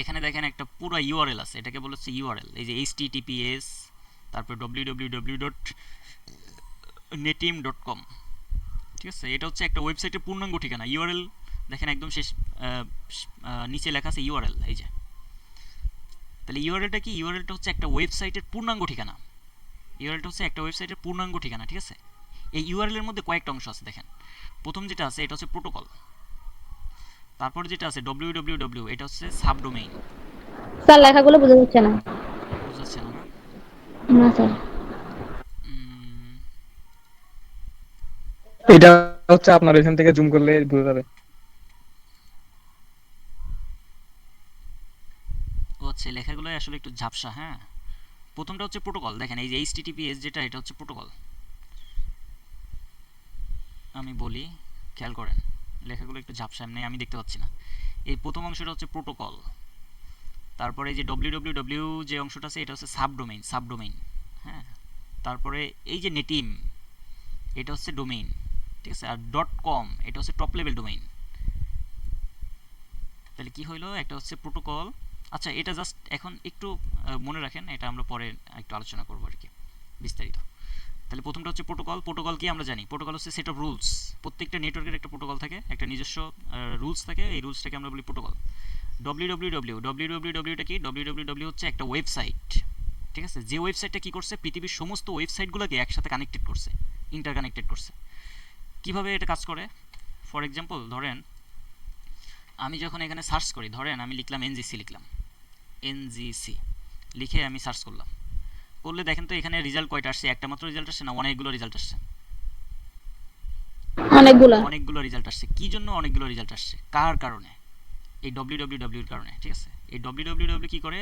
এখানে দেখেন একটা পুরো ইউআরএল আছে, এটাকে বলা হচ্ছে ইউআরএল। এই যে https তারপর www.netim.com। ঠিক আছে, এটা হচ্ছে একটা ওয়েবসাইটের পূর্ণাঙ্গ ঠিকানা। ইউআরএল দেখেন একদম শেষ নিচে লেখা আছে ইউআরএল, এই যে। তাহলে ইউআরএলটা কি, ইউআরএলটা হচ্ছে একটা ওয়েবসাইটের পূর্ণাঙ্গ ঠিকানা। ইউআরএলটা হচ্ছে একটা ওয়েবসাইটের পূর্ণাঙ্গ ঠিকানা। ঠিক আছে, এই ইউআরএল এর মধ্যে কয়েকটা অংশ আছে দেখেন। প্রথম যেটা আছে এটা হচ্ছে প্রোটোকল, তারপর যেটা আছে www, এটা হচ্ছে সাবডোমেইন। স্যার লেখাগুলো বোঝা যাচ্ছে না। বুঝাচ্ছে না? না স্যার। উম, এটা হচ্ছে আপনার এখান থেকে জুম করলে বোঝা যাবে। ও আচ্ছা, লেখাগুলো আসলে একটু ঝাপসা। হ্যাঁ, প্রথমটা হচ্ছে প্রোটোকল, দেখেন এই যে https যেটা, এটা হচ্ছে প্রোটোকল। আমি বলি, খেয়াল করেন লেখাগুলো একটু ঝাপসা, এমনি আমি দেখতে পাচ্ছি না। এই প্রথম অংশটা হচ্ছে প্রোটোকল, তারপরে এই যে www যে অংশটা আছে এটা হচ্ছে সাবডোমেইন, সাবডোমেইন। হ্যাঁ, তারপরে এই যে নেটিম, এটা হচ্ছে ডোমেইন। ঠিক আছে, আর .com এটা হচ্ছে টপ লেভেল ডোমেইন। তাহলে কি হইলো, একটা হচ্ছে প্রোটোকল। আচ্ছা, এটা জাস্ট এখন একটু মনে রাখেন, এটা আমরা পরে একটু আলোচনা করবো আর কি বিস্তারিত। তাহলে প্রথমটা হচ্ছে প্রোটোকল। প্রোটোকল কি আমরা জানি, প্রোটোকল হচ্ছে সেট অফ রুলস। প্রত্যেকটা নেটওয়ার্কের একটা প্রোটোকল থাকে, একটা নিজস্ব রুলস থাকে, এই রুলসটাকে আমরা বলি প্রোটোকল। www টা কি, www হচ্ছে একটা ওয়েবসাইট। ঠিক আছে, যে ওয়েবসাইটটা কি করছে, পৃথিবীর সমস্ত ওয়েবসাইটগুলোকে একসাথে কানেক্টেড করছে, ইন্টারকানেক্টেড করছে। কিভাবে এটা কাজ করে, ফর এক্সাম্পল ধরেন আমি যখন এখানে সার্চ করি, ধরেন আমি লিখলাম এনজিসি, লিখলাম এনজিসি লিখে আমি সার্চ করলাম, করলে দেখেন তো এখানে রেজাল্ট কয়টা আসছে, একটা মাত্র রেজাল্ট আসছে না, অনেকগুলো রেজাল্ট আসছে, অনেকগুলো রেজাল্ট আসছে। কি জন্য অনেকগুলো রেজাল্ট আসছে, কার কারণে? এই www এর কারণে। ঠিক আছে, এই www কি করে,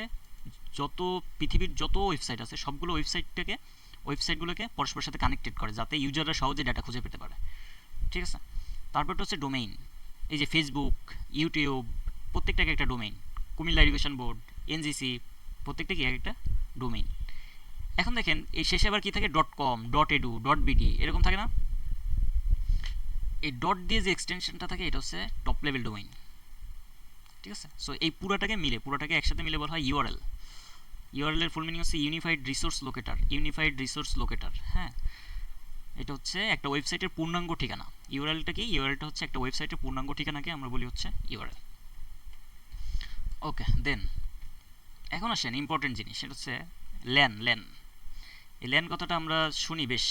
যত পৃথিবীর যত ওয়েবসাইট আছে সবগুলো ওয়েবসাইটগুলোকে পরস্পরের সাথে কানেক্টেড করে, যাতে ইউজাররা সহজে ডাটা খুঁজে পেতে পারে। ঠিক আছে, তারপরটা হচ্ছে ডোমেইন। এই যে ফেসবুক, ইউটিউব, প্রত্যেকটাকে একটা domain. Comilla education board, NGC, প্রত্যেকটা কি একটা ডোমেইন। এখন দেখেন এই শেষে আবার কি থাকে, .com, .edu, .bd এরকম থাকে না? এই ডট দিয়ে যে এক্সটেনশনটা থাকে এটা হচ্ছে টপ লেভেল ডোমেইন। ঠিক আছে, সো এই পুরাটাকে একসাথে মিলে বলা হয় ইউআরএল। ইউআরএল এর ফুল মিনিং হচ্ছে unified resource locator. Unified resource locator, হ্যাঁ, এটা হচ্ছে একটা ওয়েবসাইটের পূর্ণাঙ্গ ঠিকানা। ইউআরএলটা কি? ইউআরএলটা হচ্ছে একটা ওয়েবসাইটের পূর্ণাঙ্গ ঠিকানাকে আমরা বলি হচ্ছে ইউআরএল। ওকে, দেন এখন আসেন ইম্পর্টেন্ট জিনিস, সেটা হচ্ছে ল্যান। ল্যান, এই ল্যান কথাটা আমরা শুনি বেশ,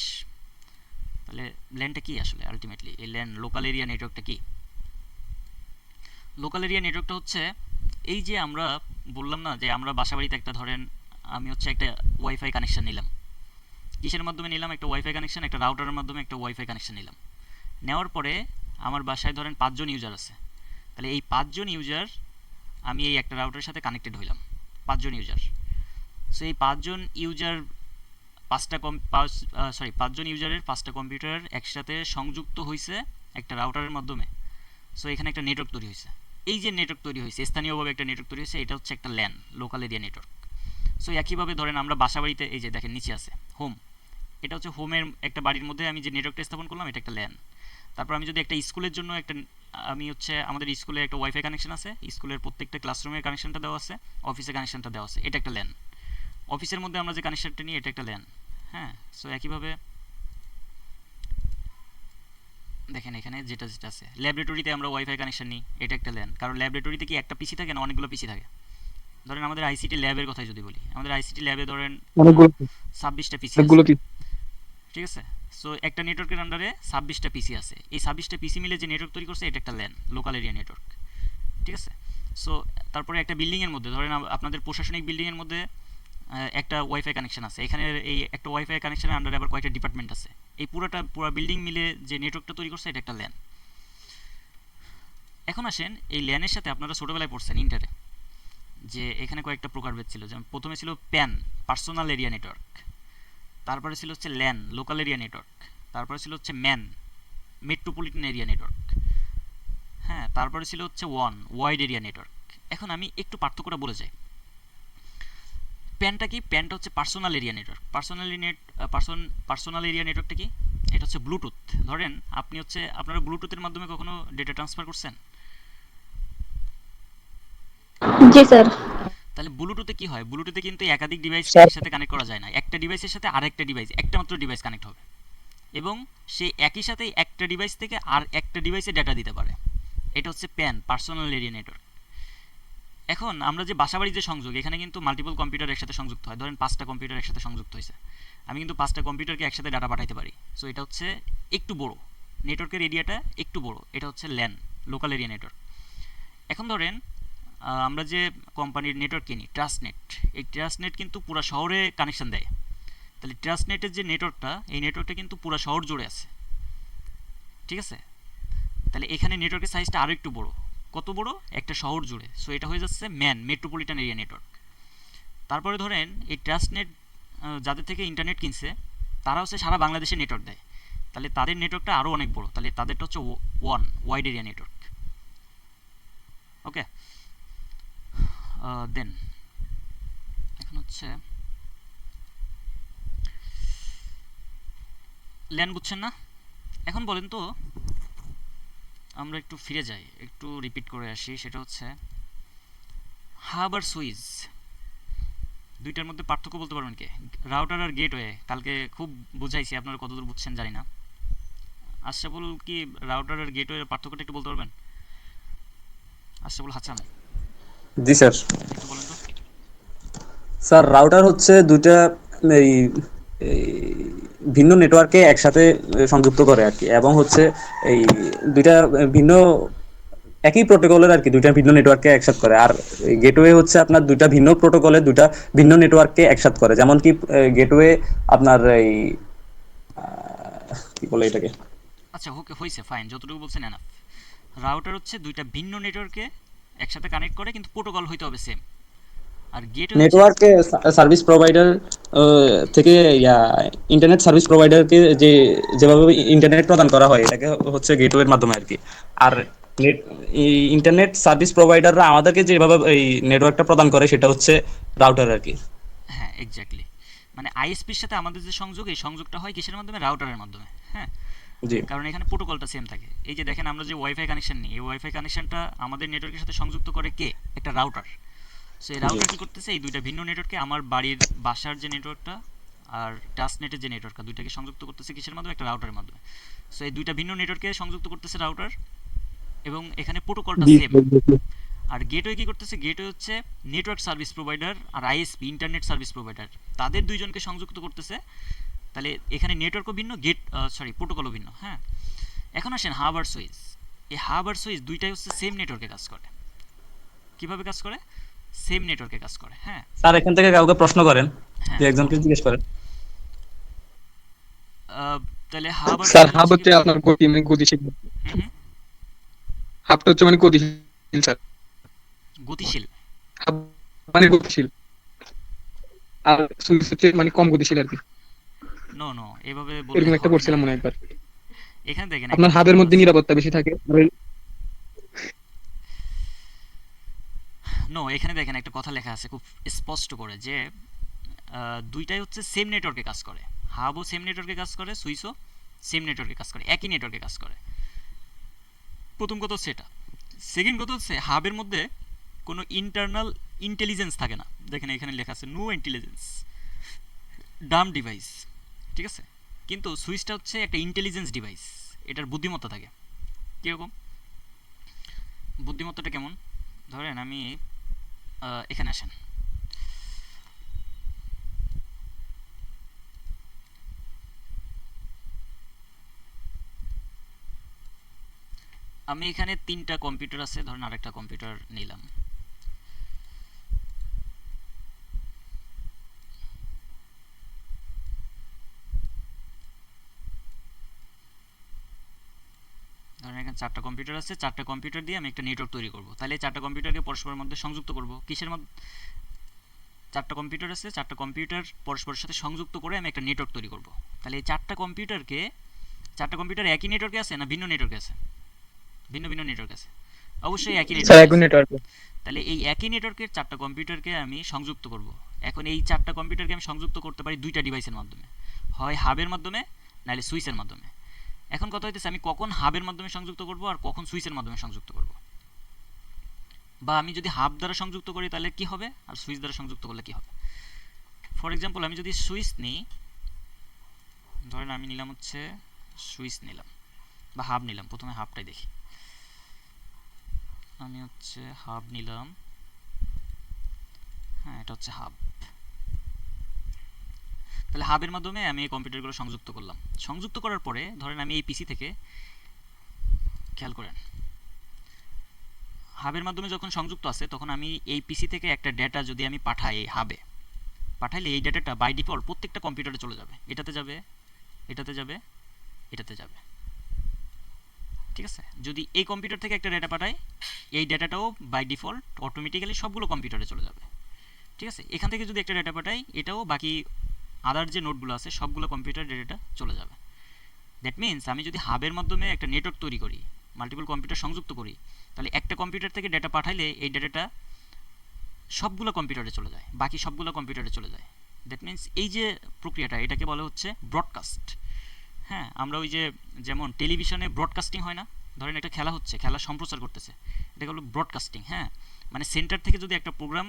তাহলে ল্যানটা কি আসলে আলটিমেটলি? এই ল্যান, লোকাল এরিয়া নেটওয়ার্কটা কি? লোকাল এরিয়া নেটওয়ার্কটা হচ্ছে এই যে আমরা বললাম না যে আমরা বাসাবাড়িতে একটা, ধরেন আমি হচ্ছে একটা ওয়াইফাই কানেকশন নিলাম। কিসের মাধ্যমে নিলাম? একটা ওয়াইফাই কানেকশন, একটা রাউটারের মাধ্যমে একটা ওয়াইফাই কানেকশন নিলাম। নেওয়ার পরে আমার বাসায় ধরেন 5 জন ইউজার আছে, তাহলে এই 5 জন ইউজার আমি এই একটা রাউটারের সাথে কানেক্টেড হইলাম, 5 জন ইউজার। সো এই 5 জন ইউজার 5 জন ইউজারের 5টা কম্পিউটার একসাথে সংযুক্ত হয়েছে একটা রাউটারের মাধ্যমে। সো এখানে একটা নেটওয়ার্ক তৈরি হয়েছে। এই যে নেটওয়ার্ক তৈরি হয়েছে, স্থানীয়ভাবে একটা নেটওয়ার্ক তৈরি হয়েছে, এটা হচ্ছে একটা LAN, local area network. So একইভাবে ধরেন আমরা বাসাবাড়িতে, এই যে দেখেন নিচে আছে হোম, এটা হচ্ছে হোমের একটা বাড়ির মধ্যে আমি যে নেটওয়ার্কটা স্থাপন করলাম, এটা একটা ল্যান। তারপর আমি যদি একটা স্কুলের জন্য একটা, আমি হচ্ছে আমাদের স্কুলে একটা ওয়াইফাই কানেকশন আছে, স্কুলের প্রত্যেকটা ক্লাসরুমের কানেকশনটা দেওয়া আছে, অফিসের কানেকশনটা দেওয়া আছে, এটা একটা ল্যান। অফিসের মধ্যে আমরা যে কানেকশনটা নিই, এটা একটা ল্যান, হ্যাঁ। সো একইভাবে দেখেন এখানে যেটা যেটা আছে, ল্যাবরেটরিতে আমরা ওয়াইফাই কানেকশন নিই, এটা একটা ল্যান। কারণ ল্যাবরেটরিতে কি একটা পিসি থাকে না, অনেকগুলো পিসি থাকে। ধরেন আমাদের আইসিটি ল্যাবের কথাই যদি বলি, আমাদের আইসিটি ল্যাবে ধরেন অনেকগুলো 26টা পিসি আছে, অনেকগুলো পিস। ঠিক আছে। সো একটা নেটওয়ার্কের আন্ডারে 26টা পিসি আছে, এই 26টা পিসি মিলে যে নেটওয়ার্ক তৈরি করছে, এটা একটা ল্যান, লোকাল এরিয়া নেটওয়ার্ক, ঠিক আছে। সো তারপরে একটা বিল্ডিংয়ের মধ্যে, ধরেন আপনাদের প্রশাসনিক বিল্ডিংয়ের মধ্যে একটা ওয়াইফাই কানেকশন আছে, এখানে এই একটা ওয়াইফাই কানেকশনের আন্ডারে আবার কয়েকটা ডিপার্টমেন্ট আছে, এই পুরো বিল্ডিং মিলে যে নেটওয়ার্কটা তৈরি করছে, এটা একটা ল্যান। এখন আসেন এই ল্যানের সাথে আপনারা ছোটোবেলায় পড়ছেন ইন্টারে, যে এখানে কয়েকটা প্রকারভেদ ছিল। যেমন প্রথমে ছিল প্যান, পার্সোনাল এরিয়া নেটওয়ার্ক, তারপরে ছিল হচ্ছে ল্যান, লোকাল এরিয়া নেটওয়ার্ক, তারপরে ছিল হচ্ছে ম্যান, মেট্রোপলিটন এরিয়া নেটওয়ার্ক, হ্যাঁ, তারপরে ছিল হচ্ছে ওয়াইড এরিয়া নেটওয়ার্ক। এখন আমি একটু পার্থক্যটা বলে যাই। প্যানটা কি? প্যানটা হচ্ছে personal area network. Personal area নেটওয়ার্কটা কি? এটা হচ্ছে ব্লুটুথ। ধরেন আপনি হচ্ছে, আপনারা ব্লুটুথের মাধ্যমে কখনো ডেটা ট্রান্সফার করছেন? জি স্যার। তাহলে ব্লুটুথে কি হয়? ব্লুটুথে কিন্তু একাধিক ডিভাইস স্যার, একসাথে কানেক্ট করা যায় না, একটা ডিভাইসের সাথে আরেকটা ডিভাইস, একটা মাত্র ডিভাইস কানেক্ট হবে, এবং সে একই সাথে একটা ডিভাইস থেকে আর একটা ডিভাইসে ডেটা দিতে পারে। এটা হচ্ছে প্যান, পার্সোনাল এরিয়া নেটওয়ার্ক। এখন আমরা যে বাসাবাড়ির যে সংযোগ, এখানে কিন্তু মাল্টিপল কম্পিউটার একসাথে সংযুক্ত হয়। ধরেন 5টা কম্পিউটার একসাথে সংযুক্ত হয়েছে, আমি কিন্তু 5টা কম্পিউটারকে একসাথে ডাটা পাঠাইতে পারি। সো এটা হচ্ছে একটু বড়, নেটওয়ার্কের এরিয়াটা একটু বড়, এটা হচ্ছে ল্যান, লোকাল এরিয়া নেটওয়ার্ক। এখন ধরেন আমরা যে কোম্পানির নেটওয়ার্ক কিনি, ট্রাস্টনেট, এই ট্রাস্টনেট কিন্তু পুরো শহরে কানেকশন দেয়। তাহলে ট্রাস্টনেটের যে নেটওয়ার্কটা, এই নেটওয়ার্কটা কিন্তু পুরো শহর জুড়ে আছে, ঠিক আছে। তাহলে এখানে নেটওয়ার্কের সাইজটা আরও একটু বড়। কত বড়? একটা শহর জুড়ে। সো এটা হয়ে যাচ্ছে মেট্রোপলিটন এরিয়া নেটওয়ার্ক। তারপরে ধরেন এই ট্রাস্টনেট যাদের থেকে ইন্টারনেট কিনছে, তারা হচ্ছে সারা বাংলাদেশে নেটওয়ার্ক দেয়, তাহলে তাদের নেটওয়ার্কটা আরও অনেক বড়, তাহলে তাদেরটা হচ্ছে ওয়াইড এরিয়া নেটওয়ার্ক। ওকে, দেন এখন হচ্ছে ল্যান, বুঝছেন না? এখন বলেন তো, আমরা একটু ফিরে যাই, একটু রিপিট করে আসি। সেটা হচ্ছে হাব আর সুইচ, দুইটার মধ্যে পার্থক্য বলতে পারবেন কে? রাউটার আর গেটওয়ে কালকে খুব বুঝাইছি, আপনারা কতদূর বুঝছেন জানি না। আশরাফুল কি রাউটার আর গেটওয়ের পার্থক্যটা একটু বলতে পারবেন? আশরাফুল হাসান, জি স্যার। একটু বলেন তো। স্যার রাউটার হচ্ছে দুইটা এই এই ভিন্ন নেটওয়ার্কে একসাথে সংযুক্ত করে আর কি, এবং হচ্ছে এই দুইটা ভিন্ন একই প্রোটোকলের আর কি দুইটা ভিন্ন নেটওয়ার্ককে একসাথে করে। আর গেটওয়ে হচ্ছে আপনার দুইটা ভিন্ন প্রোটোকলে দুইটা ভিন্ন নেটওয়ার্ককে একসাথে করে। যেমন কি গেটওয়ে আপনার এই কি বলে এটাকে, আচ্ছা ওকে, হয়েছে, ফাইন, যতটুকু বলছেন এনাফ। রাউটার হচ্ছে দুইটা ভিন্ন নেটওয়ার্কে একসাথে কানেক্ট করে, কিন্তু প্রোটোকল হইতে হবে সেম। আর গেটওয়ে হচ্ছে, নেটওয়ার্কে সার্ভিস প্রোভাইডার থেকে ইন্টারনেট সার্ভিস প্রোভাইডারকে যেভাবে ইন্টারনেট প্রদান করা হয়, এটাকে হচ্ছে গেটওয়ের মাধ্যমে আর কি। আর ইন্টারনেট সার্ভিস প্রোভাইডাররা আমাদেরকে যেভাবে এই নেটওয়ার্কটা প্রদান করে, সেটা হচ্ছে রাউটার আর কি। হ্যাঁ এক্স্যাক্টলি, মানে আইএসপির সাথে আমাদের যে সংযোগ, এই সংযোগটা হয় কিসের মাধ্যমে? রাউটারের মাধ্যমে, হ্যাঁ। জি, কারণ এখানে প্রোটোকলটা সেম থাকে। এই যে দেখেন আমরা যে ওয়াইফাই কানেকশন নিই, এই ওয়াইফাই কানেকশনটা আমাদের নেটওয়ার্কের সাথে সংযুক্ত করে কে? একটা রাউটার। সো এই রাউটার কি করতেছে, এই দুইটা ভিন্ন নেটওয়ার্ককে, আমার বাসার যে নেটওয়ার্কটা আর টাস্কনেটের যে নেটওয়ার্কটা, দুইটাকে সংযুক্ত করতেছে কিসের মাধ্যমে, একটা রাউটারের মাধ্যমে। সো এই দুইটা ভিন্ন নেটওয়ার্ককে সংযুক্ত করতেছে রাউটার, এবং এখানে প্রোটোকলটা জি সেম। জি। আর গেটওয়ে কি করতেছে, গেটওয়ে হচ্ছে নেটওয়ার্ক সার্ভিস প্রোভাইডার আর আইএসপি ইন্টারনেট সার্ভিস প্রোভাইডার, তাদের দুইজনকে সংযুক্ত করতেছে। তাহলে এখানে নেটওয়ার্কও ভিন্ন, প্রোটোকলও ভিন্ন। হ্যাঁ, এখন আসেন হাব আর সুইচ। এই হাব আর সুইচ দুইটাই হচ্ছে সেম নেটওয়ার্কে কাজ করে। কিভাবে কাজ করে, সেম নেটওয়ার্কে কাজ করে। হ্যাঁ স্যার এখান থেকে কাউকে প্রশ্ন করেন, হ্যাঁ, যে একজনকে জিজ্ঞেস করেন। তাহলে হাব আর স্যার সুইচ হাব হচ্ছে কি। হচ্ছে আপনার গতিশীল। হুম হুম, হাবটা হচ্ছে মানে গতিশীল স্যার। গতিশীল। হাব মানে গতিশীল, আর সুইচ হচ্ছে মানে কম গতিশীল আর কি। নো নো, এভাবে বললে এরকম একটা হবে না। পড়ছিলাম মনে হয় একবার। এখানে দেখেন একটা আপনার হাবের প্রোটোকল মধ্যে আছে। নিরাপত্তা বেশি থাকে। নো, এখানে দেখেন একটা কথা লেখা আছে খুব স্পষ্ট করে, যে দুইটাই হচ্ছে সেম নেটওয়ার্কে কাজ করে। হাবও সেম নেটওয়ার্কে কাজ করে, সুইচও সেম নেটওয়ার্কে কাজ করে, একই নেটওয়ার্কে কাজ করে। প্রথম কথা হচ্ছে এটা। সেকেন্ড কথা হচ্ছে হাবের মধ্যে কোনো ইন্টারনাল ইন্টেলিজেন্স থাকে না। দেখেন এখানে লেখা আছে নো ইন্টেলিজেন্স, ডাম ডিভাইস, ঠিক আছে। কিন্তু সুইচটা হচ্ছে একটা ইন্টেলিজেন্স ডিভাইস, এটার বুদ্ধিমত্তা থাকে। কীরকম বুদ্ধিমত্তাটা কেমন, ধরেন আমি এখানে আসেন, আমি এখানে 3টা কম্পিউটার আছে, ধরেন আরেকটা কম্পিউটার নিলাম। ধরেন এখানে 4টা কম্পিউটার আছে, 4টা কম্পিউটার দিয়ে আমি একটা নেটওয়ার্ক তৈরি করব। তাহলে এই 4টা কম্পিউটারকে পরস্পরের মধ্যে সংযুক্ত করব কিসের মধ্যে, 4টা কম্পিউটার আছে, 4টা কম্পিউটার পরস্পরের সাথে সংযুক্ত করে আমি একটা নেটওয়ার্ক তৈরি করব। তাহলে এই 4টা কম্পিউটার একই নেটওয়ার্কে আছে না ভিন্ন নেটওয়ার্কে আছে, ভিন্ন ভিন্ন নেটওয়ার্কে আছে, অবশ্যই একই স্যার নেটওয়ার্কে এখন আছে। নেটওয়ার্কে। তাহলে এই একই নেটওয়ার্কের 4টা কম্পিউটারকে আমি সংযুক্ত করব। এখন এই 4টা কম্পিউটারকে আমি সংযুক্ত করতে পারি 2টা ডিভাইসের মাধ্যমে, হয় হাবের মাধ্যমে নাহলে সুইচের মাধ্যমে। এখন কথা হইতেছে আমি কখন হাবের মাধ্যমে সংযুক্ত করব আর কখন সুইচের মাধ্যমে সংযুক্ত করব, বা আমি যদি হাব দ্বারা সংযুক্ত করি তাহলে কি হবে, আর সুইচ দ্বারা সংযুক্ত করলে কি হবে। ফর এক্সাম্পল আমি যদি সুইচ নিই, ধরেন আমি নিলাম হচ্ছে সুইচ নিলাম বা হাব নিলাম, প্রথমে হাবটাই দেখি। আমি হচ্ছে হাব নিলাম, হ্যাঁ এটা হচ্ছে হাব। তাহলে হাবের মাধ্যমে আমি এই কম্পিউটারগুলো সংযুক্ত করলাম। সংযুক্ত করার পরে ধরেন আমি এই পিসি থেকে, খেয়াল করেন, হাবের মাধ্যমে যখন সংযুক্ত আছে তখন আমি এই পিসি থেকে একটা ডেটা যদি আমি পাঠাই এই হাবে, পাঠাইলে এই ডেটাটা বাই ডিফল্ট প্রত্যেকটা কম্পিউটারে চলে যাবে, এটাতে যাবে, এটাতে যাবে, এটাতে যাবে, ঠিক আছে। যদি এই কম্পিউটার থেকে একটা ডেটা পাঠাই, এই ডেটাটাও বাই ডিফল্ট অটোমেটিক্যালি সবগুলো কম্পিউটারে চলে যাবে, ঠিক আছে। এখান থেকে যদি একটা ডেটা পাঠাই, এটাও বাকি আদার যে নোটগুলো আছে সবগুলো কম্পিউটার ডেটা চলে যাবে। দ্যাট মিনস আমি যদি হাবের মাধ্যমে একটা নেটওয়ার্ক তৈরি করি, মাল্টিপল কম্পিউটার সংযুক্ত করি, তাহলে একটা কম্পিউটার থেকে ডেটা পাঠাইলে এই ডেটাটা সবগুলো কম্পিউটারে চলে যায়, বাকি সবগুলো কম্পিউটারে চলে যায়। দ্যাট মিনস এই যে প্রক্রিয়াটা, এটাকে বলা হচ্ছে ব্রডকাস্ট। হ্যাঁ, আমরা ওই যে যেমন টেলিভিশনে ব্রডকাস্টিং হয় না, ধরেন একটা খেলা হচ্ছে, খেলা সম্প্রচার করতেছে, এটাকে হলো ব্রডকাস্টিং। হ্যাঁ, মানে সেন্টার থেকে যদি একটা প্রোগ্রাম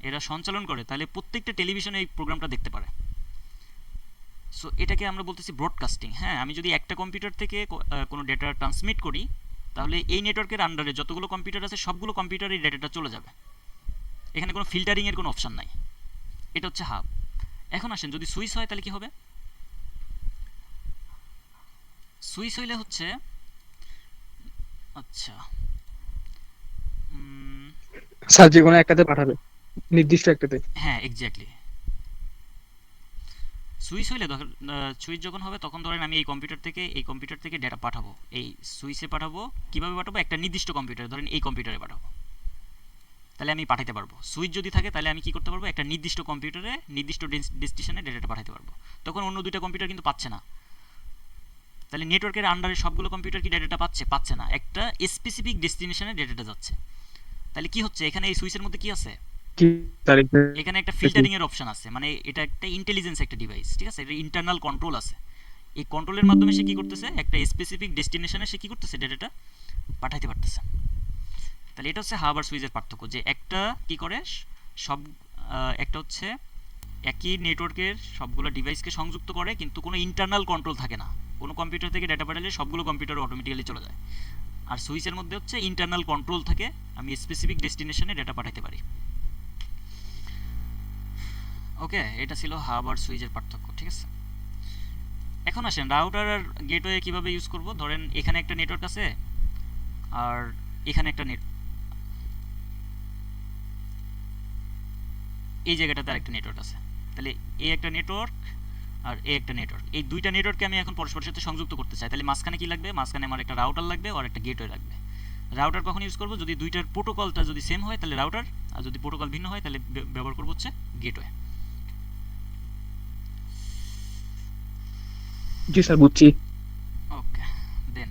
এরা সঞ্চালন করে, তাহলে প্রত্যেকটা টেলিভিশনে এই প্রোগ্রামটা দেখতে পারে। সো এটাকে আমরা বলতেছি ব্রডকাস্টিং। হ্যাঁ, আমি যদি একটা কম্পিউটার থেকে কোনো ডেটা ট্রান্সমিট করি, তাহলে এই নেটওয়ার্কের আন্ডারে যতগুলো কম্পিউটার আছে সবগুলো কম্পিউটারে এই ডেটাটা চলে যাবে, এখানে কোনো ফিল্টারিংয়ের কোনো অপশান নাই। এটা হচ্ছে হাব। এখন আসেন যদি সুইচ হয় তাহলে কি হবে। সুইচ হইলে হচ্ছে, আচ্ছা স্যার যে কোনো একটাতে পাঠাবে, নির্দিষ্ট একটাতে। হ্যাঁ এক্স্যাক্টলি। সুইচ হইলে সুইচ যখন হবে তখন ধরেন আমি এই কম্পিউটার থেকে ডেটা পাঠাবো, এই সুইচে পাঠাবো। কিভাবে পাঠাবো, একটা নির্দিষ্ট কম্পিউটার, ধরেন এই কম্পিউটারে পাঠাবো, তাহলে আমি পাঠাতে পারবো। সুইচ যদি থাকে তাহলে আমি কি করতে পারবো, একটা নির্দিষ্ট কম্পিউটারে নির্দিষ্ট ডেস্টিনেশনে ডেটাটা পাঠাতে পারবো। তখন অন্য দুইটা কম্পিউটার কিন্তু পাচ্ছে না। তাহলে নেটওয়ার্কের আন্ডারে সবগুলো কম্পিউটার কি ডেটাটা পাচ্ছে না, একটা স্পেসিফিক ডেস্টিনেশনে ডেটাটা যাচ্ছে। তাহলে কি হচ্ছে, এখানে এই সুইচের মধ্যে কি আছে, কি স্যার এখানে একটা ফিল্টারিং এর অপশন আছে, মানে এটা একটা ইন্টেলিজেন্স একটা ডিভাইস, ঠিক আছে। এটা ইন্টারনাল কন্ট্রোল আছে, এই কন্ট্রোলের মাধ্যমে সে কি করতেছে, একটা স্পেসিফিক ডেস্টিনেশনে সে কি করতেছে, ডেটাটা পাঠাইতে পারতেছে। তাহলে এটা হচ্ছে হাব আর সুইচের পার্থক্য, যে একটা কি করে সব একটা হচ্ছে একই নেটওয়ার্কের সবগুলো ডিভাইসকে সংযুক্ত করে, কিন্তু কোনো ইন্টারনাল কন্ট্রোল থাকে না। কোনো কম্পিউটার থেকে ডেটা পাঠালে সবগুলো কম্পিউটার অটোমেটিক্যালি চলে যায়। আর সুইচের মধ্যে হচ্ছে ইন্টারনাল কন্ট্রোল থাকে, আমি স্পেসিফিক ডেস্টিনেশনে ডেটা পাঠাতে পারি। ওকে, এটা ছিল হাব আর সুইচের পার্থক্য, ঠিক আছে। এখন আসেন রাউটার আর গেটওয়ে কিভাবে ইউজ করব। ধরেন এখানে একটা নেটওয়ার্ক আছে আর এখানে একটা এই জায়গাটাতে আরেকটা নেটওয়ার্ক আছে। তাহলে এই একটা নেটওয়ার্ক আর এই একটা নেটওয়ার্ক, এই দুইটা নেটওয়ার্ককে আমি এখন পরস্পরের সাথে সংযুক্ত করতে চাই। তাহলে মাঝখানে কি লাগবে? মাঝখানে আমার একটা রাউটার লাগবে আর একটা গেটওয়ে লাগবে। রাউটার কখন ইউজ করব? যদি দুইটার প্রোটোকলটা যদি সেম হয় তাহলে রাউটার, আর যদি প্রোটোকল ভিন্ন হয় তাহলে ব্যবহার করব হচ্ছে গেটওয়ে। জি স্যার, বুঝছি। ওকে, দেন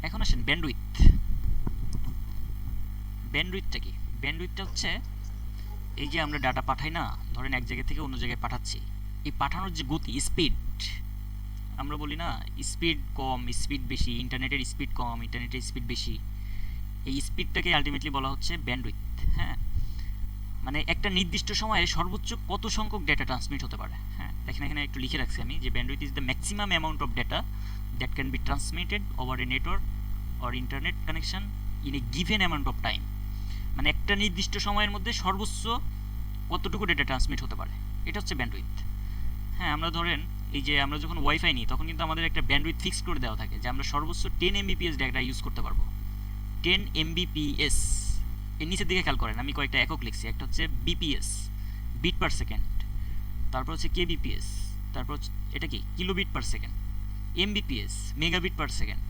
এখন আসেন ব্যান্ডউইথ। ব্যান্ডউইথটা কি? ব্যান্ডউইথটা হচ্ছে এই যে আমরা ডাটা পাঠাই না, ধরেন এক জায়গা থেকে অন্য জায়গায় পাঠাচ্ছি, এই পাঠানোর যে গতি, স্পিড, আমরা বলি না স্পিড কম স্পিড বেশি, ইন্টারনেটের স্পিড কম ইন্টারনেটের স্পিড বেশি, এই স্পিডটাকে আলটিমেটলি বলা হচ্ছে ব্যান্ডউইথ। হ্যাঁ, মানে একটা নির্দিষ্ট সময়ে সর্বোচ্চ কত সংখ্যক ডেটা ট্রান্সমিট হতে পারে। হ্যাঁ, দেখেন এখানে একটু লিখে রাখছি আমি যে bandwidth is the maximum amount of data that can be transmitted over a network or internet connection in a given amount of time. মানে একটা নির্দিষ্ট সময়ের মধ্যে সর্বোচ্চ কতটুকু ডেটা ট্রান্সমিট হতে পারে, এটা হচ্ছে ব্যান্ডউইথ। হ্যাঁ, আমরা ধরেন এই যে আমরা যখন ওয়াইফাই নিই তখন কিন্তু আমাদের একটা ব্যান্ডউইথ ফিক্স করে দেওয়া থাকে যে আমরা সর্বোচ্চ 10 MBPS ডেটা ইউজ করতে পারবো। 10 MBPS, এর নিচের দিকে খেয়াল করেন আমি কয়েকটা একক লিখছি। একটা হচ্ছে বিপিএস, বিট পার সেকেন্ড, তারপর হচ্ছে কেবিপিএস, তারপর এটা কি kilobit per second, Mbps megabit per second,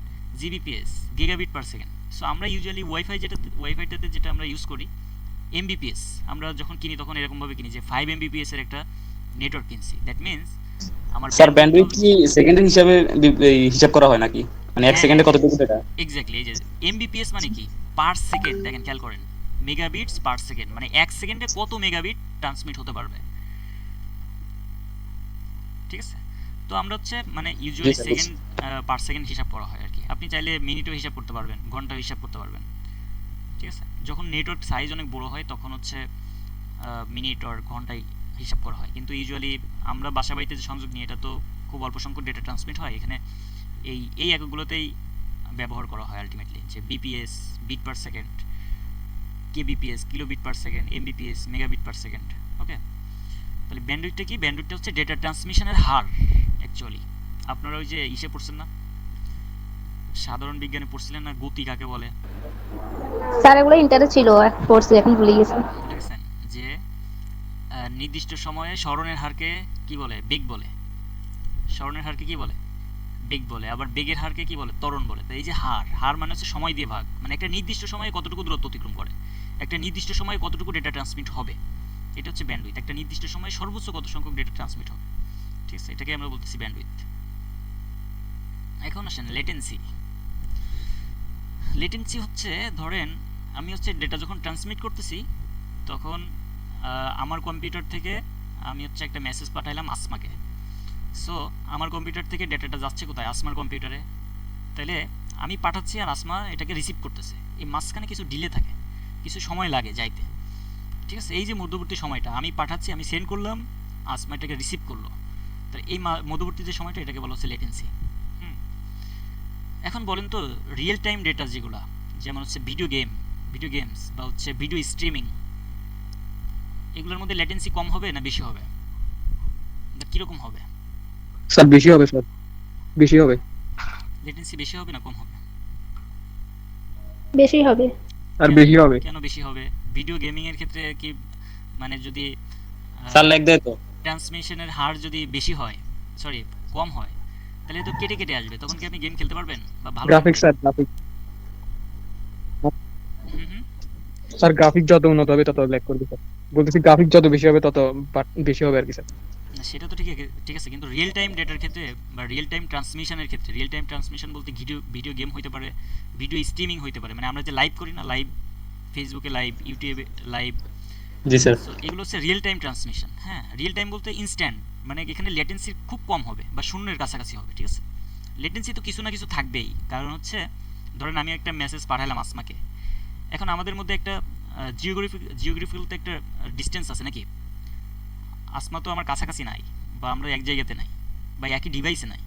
Gbps gigabit per second. So আমরা ইউজুয়ালি ওয়াইফাইটাতে যেটা আমরা ইউজ করি এমবিপিএস, আমরা যখন কিনি তখন এরকমভাবে কিনি যে 5 MBPS এর একটা নেটওয়ার্ক কিনছি। দ্যাট মিনস আমার স্যার ব্যান্ডউইথ কি সেকেন্ডের হিসাবে হিসাব করা হয় নাকি, মানে এক হ্যাঁ, সেকেন্ডে কতটুকু ডেটা? এক্স্যাক্টলি। এই যে এমবিপিএস মানে কি? Per second. দেখেন খেয়াল করেন, মেগাবিটস পার সেকেন্ড, মানে এক সেকেন্ডে কত মেগাবিট ট্রান্সমিট হতে পারবে, ঠিক আছে। তো আমরা হচ্ছে মানে ইউজুয়ালি জি স্যার, সেকেন্ড পার সেকেন্ড হিসাব করা হয় আর কি। আপনি চাইলে মিনিটও হিসাব করতে পারবেন, ঘন্টাও হিসাব করতে পারবেন, ঠিক আছে। যখন নেটওয়ার্ক সাইজ অনেক বড় হয় তখন হচ্ছে মিনিট আর ঘন্টায় হিসাব করা হয়, কিন্তু ইউজুয়ালি আমরা বাসা বাড়িতে যে সংযোগ নিই এটা তো খুব অল্প সংখ্যক ডেটা ট্রান্সমিট হয়, এখানে এই এককগুলোতেই ব্যবহার করা হয় আলটিমেটলি, যে bps bit per second, kbps kilobit per second, Mbps megabit per second. Okay, তাহলে ব্যান্ডউইথটা কি? ব্যান্ডউইথটা হচ্ছে ডেটা ট্রান্সমিশনের হার অ্যাকচুয়ালি। আপনারা ওই যে ইসে পড়ছেন না, সাধারণ বিজ্ঞানে পড়ছিলেন না গতি কাকে বলে? স্যার এগুলো ইন্টারে ছিল, পড়ছি এখন ভুলে গেছি। ভুলে গেছেন? যে নির্দিষ্ট সময়ে স্মরণের হারকে কি বলে? বেগ বলে। স্মরণের হারকে কি বলে? বেগ বলে। আবার বেগের হারকে কি বলে? ত্বরণ বলে। তো এই যে হার মানে হচ্ছে সময় দিয়ে ভাগ, মানে একটা নির্দিষ্ট সময়ে কতটুকু দূরত্ব অতিক্রম করে, একটা নির্দিষ্ট সময়ে কতটুকু ডেটা ট্রান্সমিট হবে, এটা হচ্ছে ব্যান্ডউইথ। একটা নির্দিষ্ট সময়ে সর্বোচ্চ কত সংখ্যক ডেটা ট্রান্সমিট হবে, ঠিক আছে, এটাকে আমরা বলতেছি ব্যান্ডউইথ। এখন আসেন লেটেন্সি। লেটেন্সি হচ্ছে ধরেন আমি হচ্ছে ডেটা যখন ট্রান্সমিট করতেছি তখন আমার কম্পিউটার থেকে আমি হচ্ছে একটা মেসেজ পাঠাইলাম আসমাকে। সো আমার কম্পিউটার থেকে ডেটাটা যাচ্ছে কোথায়? আসমার কম্পিউটারে। তাহলে আমি পাঠাচ্ছি আর আসমা এটাকে রিসিভ করতেছে, এই মাঝখানে কিছু ডিলে থাকে, কিছু সময় লাগে যাইতে, ঠিক আছে। এই যে মধ্যবর্তী সময়টা আমি পাঠাচ্ছি, আমি সেন্ড করলাম, আসমা এটাকে রিসিভ করলো, তাহলে এই মধ্যবর্তী যে সময়টা এটাকে বলা হচ্ছে লেটেন্সি। এখন বলেন তো রিয়েল টাইম ডেটা যেগুলো, যেমন হচ্ছে ভিডিও গেমস বা হচ্ছে ভিডিও স্ট্রিমিং, এগুলোর মধ্যে লেটেন্সি কম হবে না বেশি হবে? কিরকম হবে? স্যার বেশি হবে, স্যার বেশি হবে। লেটেন্সি বেশি হবে না কম হবে? বেশি হবে। আর বেশি হবে। কেন বেশি হবে? ভিডিও গেমিং এর ক্ষেত্রে কি মানে যদি স্যার ল্যাগ দেয় তো? ট্রান্সমিশনের হার যদি বেশি হয়, সরি কম হয়, তাহলে তো কেটে কেটে আসবে, তখন কি আপনি গেম খেলতে পারবেন বা ভালো গ্রাফিক্স স্যার, গ্রাফিক হুম হুম স্যার গ্রাফিক যত উন্নত হবে তত ল্যাগ করবে স্যার। বলতেছি গ্রাফিক যত বেশি হবে তত বেশি হবে আর কি স্যার। না, সেটা তো ঠিক আছে, কিন্তু রিয়েল টাইম ডেটার ক্ষেত্রে বা রিয়েল টাইম ট্রান্সমিশনের ক্ষেত্রে, রিয়েল টাইম ট্রান্সমিশন বলতে ভিডিও গেম হইতে পারে, ভিডিও স্ট্রিমিং হইতে পারে, মানে আমরা যে লাইভ করি না, লাইভ ফেসবুকে লাইভ, ইউটিউবে লাইভ, জি স্যার। সো এগুলো হচ্ছে রিয়েল টাইম ট্রান্সমিশন। হ্যাঁ, রিয়েল টাইম বলতে ইনস্ট্যান্ট, মানে এখানে লেটেন্সি খুব কম হবে বা শূন্যের কাছাকাছি হবে, ঠিক আছে। লেটেন্সি তো কিছু না কিছু থাকবেই, কারণ হচ্ছে ধরেন আমি একটা মেসেজ পাঠালাম আসমাকে, এখন আমাদের মধ্যে একটা জিওগ্রাফিক্যাল তো একটা ডিস্টেন্স আছে নাকি? আসমা তো আমার কাছাকাছি নাই, বা আমরা এক জায়গাতে নাই, বা একই ডিভাইসে নাই।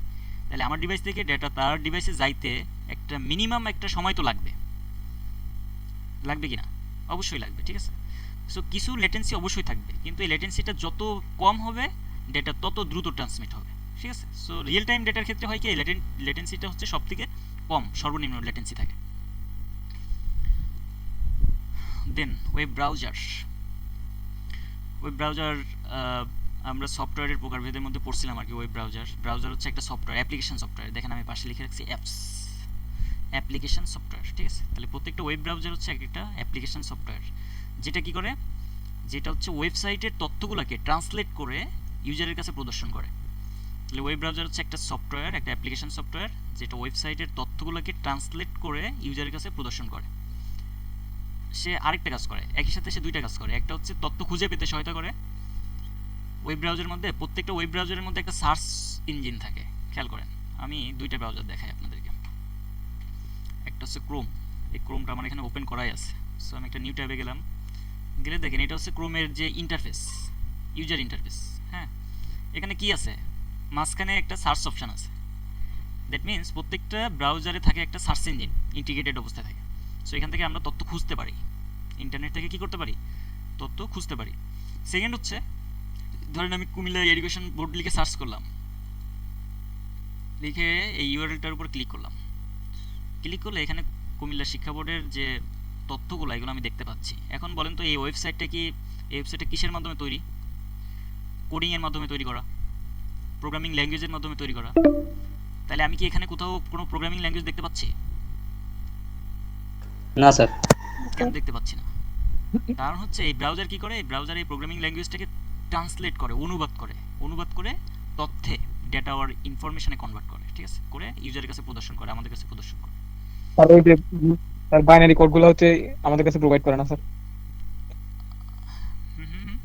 তাহলে আমার ডিভাইস থেকে ডেটা তার ডিভাইসে যাইতে একটা মিনিমাম একটা সময় তো লাগবে, লাগবে কি না? অবশ্যই লাগবে, ঠিক আছে। সো কিছু লেটেন্সি অবশ্যই থাকবে, কিন্তু এই লেটেন্সিটা যত কম হবে ডেটা তত দ্রুত ট্রান্সমিট হবে, ঠিক আছে। সো রিয়েল টাইম ডেটার ক্ষেত্রে হয় কি, লেটেন্সিটা হচ্ছে সব থেকে কম, সর্বনিম্ন লেটেন্সি থাকে। দেন ওয়েব ব্রাউজার। ওয়েব ব্রাউজার আমরা সফটওয়্যারের প্রকারভেদের মধ্যে পড়ছিলাম আর কি। ওয়েব ব্রাউজার হচ্ছে একটা সফটওয়্যার, অ্যাপ্লিকেশন সফটওয়্যার। দেখেন আমি পাশে লিখে রাখছি অ্যাপস, অ্যাপ্লিকেশন সফটওয়্যার, ঠিক আছে। তাহলে প্রত্যেকটা ওয়েব ব্রাউজার হচ্ছে একটা অ্যাপ্লিকেশন সফটওয়্যার, যেটা কি করে, যেটা হচ্ছে ওয়েবসাইটের তথ্যগুলোকে ট্রান্সলেট করে ইউজারের কাছে প্রদর্শন করে। তাহলে ওয়েব ব্রাউজার হচ্ছে একটা সফটওয়্যার, একটা অ্যাপ্লিকেশন সফটওয়্যার, যেটা ওয়েবসাইটের তথ্যগুলোকে ট্রান্সলেট করে ইউজারের কাছে প্রদর্শন করে। সে আরেকটা কাজ করে, একই সাথে সে দুইটা কাজ করে। একটা হচ্ছে তথ্য খুঁজে পেতে সহায়তা করে। ওয়েব ব্রাউজারের মধ্যে, প্রত্যেকটা ওয়েব ব্রাউজারের মধ্যে একটা সার্চ ইঞ্জিন থাকে, খেয়াল করেন। আমি দুইটা ব্রাউজার দেখাই আপনাদেরকে। একটা হচ্ছে ক্রোম, এই ক্রোমটা আমার এখানে ওপেন করাই আছে। সো আমি একটা নিউ ট্যাবে গেলাম, গেলে দেখেন এটা হচ্ছে ক্রোমের যে ইন্টারফেস, ইউজার ইন্টারফেস। হ্যাঁ, এখানে কি আছে, মাঝখানে একটা সার্চ অপশান আছে। দ্যাট মিনস প্রত্যেকটা ব্রাউজারে থাকে একটা সার্চ ইঞ্জিন, ইন্টিগ্রেটেড অবস্থায় থাকে। সো এখান থেকে আমরা তথ্য খুঁজতে পারি, ইন্টারনেট থেকে কি করতে পারি, তথ্য খুঁজতে পারি। সেকেন্ড হচ্ছে, ধরেন আমি কুমিল্লা এডুকেশন বোর্ড লিখে সার্চ করলাম, লিখে এই ইউআরএলটার উপর ক্লিক করলাম। ক্লিক করলে এখানে কুমিল্লা শিক্ষা বোর্ডের যে তথ্যগুলো, এগুলো আমি দেখতে পাচ্ছি। এখন বলেন তো এই ওয়েবসাইটটা কি, এই ওয়েবসাইটটা কিসের মাধ্যমে তৈরি? কোডিংয়ের মাধ্যমে তৈরি করা, প্রোগ্রামিং ল্যাঙ্গুয়েজের মাধ্যমে তৈরি করা। তাহলে আমি কি এখানে কোথাও কোনো প্রোগ্রামিং ল্যাঙ্গুয়েজ দেখতে পাচ্ছি? না স্যার। কেন দেখতে পাচ্ছি না? কারণ হচ্ছে এই ব্রাউজার কি করে, এই ব্রাউজার এই প্রোগ্রামিং ল্যাঙ্গুয়েজটাকে ট্রান্সলেট করে, অনুবাদ করে তথ্যে, ডেটা আর ইনফরমেশনে কনভার্ট করে, ঠিক আছে, করে ইউজারের কাছে প্রদর্শন করে, আমাদের কাছে প্রদর্শন করে। আর ওই যে তার বাইনারি কোডগুলো হচ্ছে আমাদের কাছে প্রোভাইড করে না স্যার। হুম হুম হুম।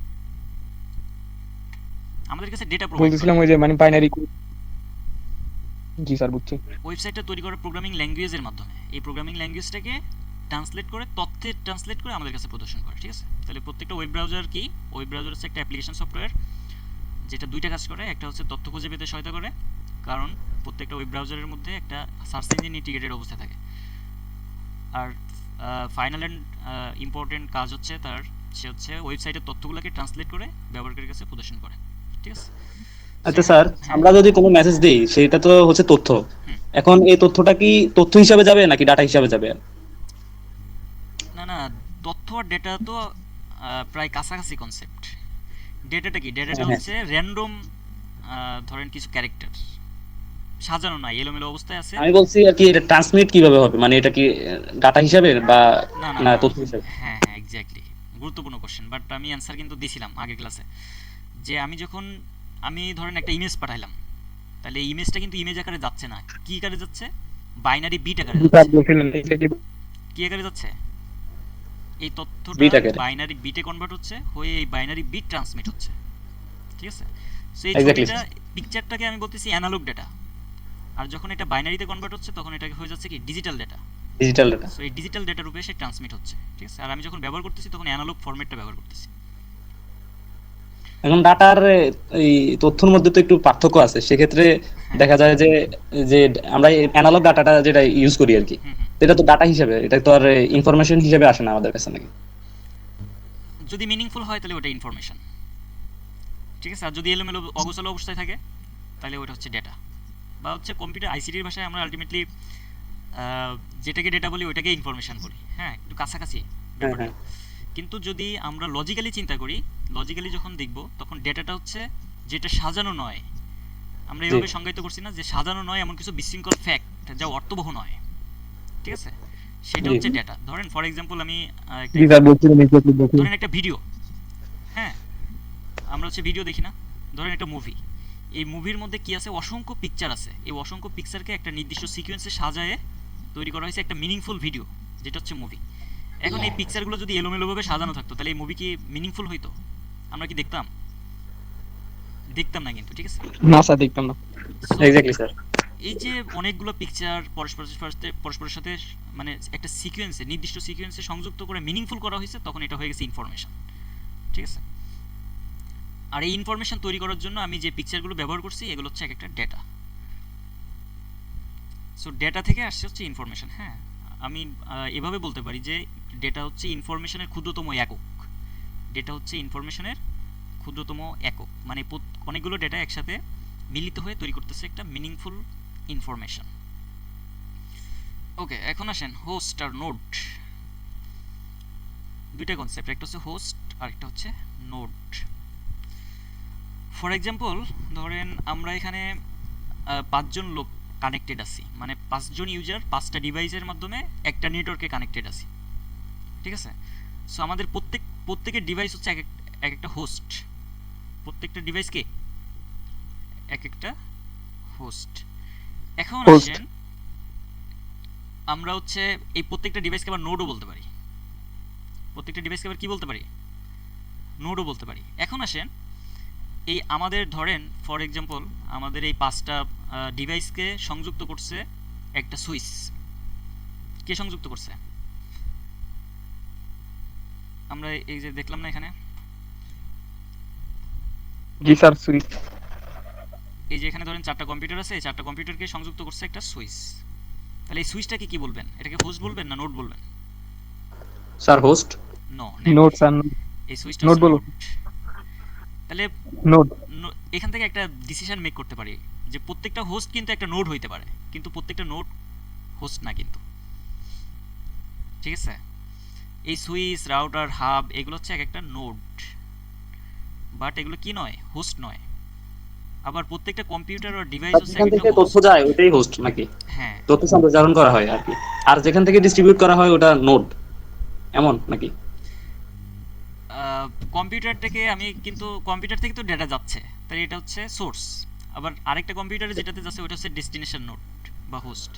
আমাদের কাছে ডেটা প্রোভাইড করে। বলতেছিলাম ওই যে মানে বাইনারি কোড। জি স্যার, বুঝছি। ওয়েবসাইটটা তৈরি করে প্রোগ্রামিং ল্যাঙ্গুয়েজের মাধ্যমে, এই প্রোগ্রামিং ল্যাঙ্গুয়েজটাকে ট্রান্সলেট করে, তথ্যে ট্রান্সলেট করে আমাদের কাছে প্রদর্শন করে, ঠিক আছে। তাহলে প্রত্যেকটা ওয়েব ব্রাউজার কি, ওয়েব ব্রাউজার হচ্ছে একটা অ্যাপ্লিকেশন সফটওয়্যার, যেটা দুইটা কাজ করে। একটা হচ্ছে তথ্য খুঁজে পেতে সহায়তা করে, কারণ প্রত্যেকটা ওয়েব ব্রাউজারের মধ্যে একটা সার্চ ইঞ্জিন ইন্টিগ্রেটেড অবস্থায় থাকে। আর ফাইনাল অ্যান্ড ইম্পর্টেন্ট কাজ হচ্ছে তার, সে হচ্ছে ওয়েবসাইটের তথ্যগুলোকে ট্রান্সলেট করে ব্যবহারকারীর কাছে প্রদর্শন করে, ঠিক আছে। আচ্ছা স্যার, আমরা যদি কোনো মেসেজ দিই সেটা তো হচ্ছে তথ্য। এখন এই তথ্যটা কি তথ্য হিসাবে যাবে নাকি ডাটা হিসাবে যাবে? না না, তথ্য আর ডেটা তো প্রায় কাছাকাছি কনসেপ্ট। ডেটাটা কি, ডেটাটা হ্যাঁ। হচ্ছে র্যান্ডম, ধরেন কিছু ক্যারেক্টার, সাজানো নাই, এলোমেলো অবস্থায় আছে। আমি বলছি আর কি, এটা ট্রান্সমিট কিভাবে হবে, মানে এটা কি ডাটা হিসাবে বা না না না না, তথ্য হিসাবে? হ্যাঁ হ্যাঁ এক্স্যাক্টলি, গুরুত্বপূর্ণ কোশ্চেন। বাট আমি অ্যান্সার কিন্তু দিছিলাম আগের ক্লাসে, যে আমি যখন, আমি ধরেন একটা ইমেজ পাঠাইলাম, তাহলে এই ইমেজটা কিন্তু ইমেজ আকারে যাচ্ছে না, কি আকারে যাচ্ছে, বাইনারি বিট আকারে স্যার যাচ্ছে। বলছিলেন exactly। কি আকারে যাচ্ছে, এই বিট তথ্যটা আকারে। বাইনারি বিটে কনভার্ট হচ্ছে, হয়ে এই বাইনারি বিট ট্রান্সমিট হচ্ছে, ঠিক আছে। সো এই Exactly, ছবিটা, পিকচারটাকে আমি বলতেছি অ্যানালগ ডেটা, আর যখন এটা বাইনারিতে কনভার্ট হচ্ছে তখন এটাকে হয়ে যাচ্ছে কি digital data. Digital data. So এই ডিজিটাল ডেটা রূপে সে ট্রান্সমিট হচ্ছে, ঠিক আছে। আর আমি যখন ব্যবহার করতেছি তখন অ্যানালগ ফরম্যাটটা ব্যবহার করতেছি। এখন ডাটার এই তথ্যের মধ্যে তো একটু পার্থক্য আছে, সেক্ষেত্রে দেখা যায় যে যে আমরা অ্যানালগ ডাটাটা যেটা ইউজ করি আর কি, হুম হুম। এটা তো ডাটা হিসাবে, এটা তো আর ইনফরমেশন হিসেবে আসে না আমাদের কাছে নাকি? যদি মিনিংফুল হয় তাহলে ওটা ইনফরমেশন, ঠিক আছে। আর যদি এলোমেলো অগোছালো অবস্থায় থাকে তাহলে ওটা হচ্ছে ডেটা, বা হচ্ছে কম্পিউটার আইসিটির ভাষায় আমরা আলটিমেটলি যেটাকে ডেটা বলি ওইটাকে ইনফরমেশন বলি, হ্যাঁ, একটু কাছাকাছি ব্যাপারটা। কিন্তু যদি আমরা লজিক্যালি চিন্তা করি, লজিক্যালি যখন দেখব, তখন ডেটাটা হচ্ছে যেটা সাজানো নয়, আমরা এভাবে সংজ্ঞায়িত করছি না, যে সাজানো নয় এমন কিছু বিশৃঙ্খল ফ্যাক্ট যা অর্থবহ নয়, ঠিক আছে, সেটা হচ্ছে ডেটা। ধরেন ফর এক্সাম্পল আমি জি স্যার বলছিলেন exactly বলছিলেন। ধরেন একটা ভিডিও, হ্যাঁ, আমরা হচ্ছে ভিডিও দেখি না, ধরেন একটা মুভি, এই মুভির মধ্যে কি আছে, অসংখ্য পিকচার আছে, এই অসংখ্য পিকচারকে একটা নির্দিষ্ট সিকোয়েন্সে সাজায়ে তৈরি করা হয়েছে একটা মিনিংফুল ভিডিও, যেটা হচ্ছে মুভি। এখন এই পিকচারগুলো যদি এলোমেলোভাবে সাজানো থাকতো তাহলে এই মুভি কি মিনিংফুল হইতো? আমরা কি দেখতাম? দেখতাম না কিন্তু, ঠিক আছে। না স্যার দেখতাম না। Exactly sir. এই যে অনেকগুলো পিকচার পরস্পরের সাথে মানে একটা সিকোয়েন্সে, নির্দিষ্ট সিকোয়েন্সে সংযুক্ত করে মিনিংফুল করা হয়েছে, তখন এটা হয়ে গেছে ইনফরমেশন। ঠিক আছে? আর এই ইনফরমেশন তৈরি করার জন্য আমি যে পিকচারগুলো ব্যবহার করছি এগুলো হচ্ছে এক একটা ডেটা। সো ডেটা থেকে আসছে হচ্ছে ইনফরমেশন। হ্যাঁ, আমি এভাবে বলতে পারি যে ডেটা হচ্ছে ইনফরমেশনের ক্ষুদ্রতম একক। ডেটা হচ্ছে ইনফরমেশনের ক্ষুদ্রতম একক, মানে অনেকগুলো ডেটা একসাথে মিলিত হয়ে তৈরি করতেছে একটা মিনিংফুল ইনফরমেশন। ওকে, এখন আসেন হোস্ট আর নোড। দুইটা কনসেপ্ট, একটা হচ্ছে হোস্ট আর একটা হচ্ছে নোড। ফর এক্সাম্পল, ধরেন আমরা এখানে 5 জন লোক কানেক্টেড আছি, মানে 5 জন ইউজার 5টা ডিভাইসের মাধ্যমে একটা নেটওয়ার্কে কানেক্টেড আছি। ঠিক আছে? সো আমাদের প্রত্যেকের ডিভাইস হচ্ছে এক একটা হোস্ট। প্রত্যেকটা ডিভাইসকে এক একটা হোস্ট। এখন Host. আসেন আমরা হচ্ছে এই প্রত্যেকটা ডিভাইসকে আবার নোডও বলতে পারি। প্রত্যেকটা ডিভাইসকে আবার কি বলতে পারি? নোডও বলতে পারি। এখন আসেন এই আমাদের ধরেন ফর এক্সাম্পল আমাদের এই 5টা ডিভাইসকে সংযুক্ত করছে একটা সুইচ। কে সংযুক্ত করছে? আমরা এই যে দেখলাম না এখানে, জি স্যার, সুইচ। এই যে এখানে ধরেন 4টা কম্পিউটার আছে, এই 4টা কম্পিউটারকে সংযুক্ত করছে একটা সুইচ। তাহলে এই সুইচটাকে কি বলবেন? এটাকে হোস্ট বলবেন না নোড বলবেন? Sir host. No, node sir, এই সুইচটা নোড হচ্ছে বলুন। নোড। তাহলে নোড। এখান থেকে একটা ডিসিশন মেক করতে পারি যে প্রত্যেকটা হোস্ট কিন্তু একটা নোড হইতে পারে, কিন্তু প্রত্যেকটা নোড হোস্ট না কিন্তু। ঠিক আছে? এই সুইচ, রাউটার, হাব এগুলো হচ্ছে এক একটা নোড, বাট এগুলো কি নয়? হোস্ট নয়। আবার প্রত্যেকটা কম্পিউটার আর ডিভাইস হচ্ছে যেখান একটা থেকে তথ্য হোস্ট। যায় ওটাই হোস্ট নাকি? হ্যাঁ, তথ্য সম্প্রচারণ করা হয় আর কি। আর যেখান থেকে ডিস্ট্রিবিউট করা হয় ওটা নোড, এমন নাকি? কম্পিউটার থেকে আমি কিন্তু কম্পিউটার থেকে তো ডেটা যাচ্ছে, তাই এটা হচ্ছে সোর্স। আবার আরেকটা কম্পিউটারে যেটাতে যাচ্ছে ওটা হচ্ছে ডেস্টিনেশন নোড বা হোস্ট।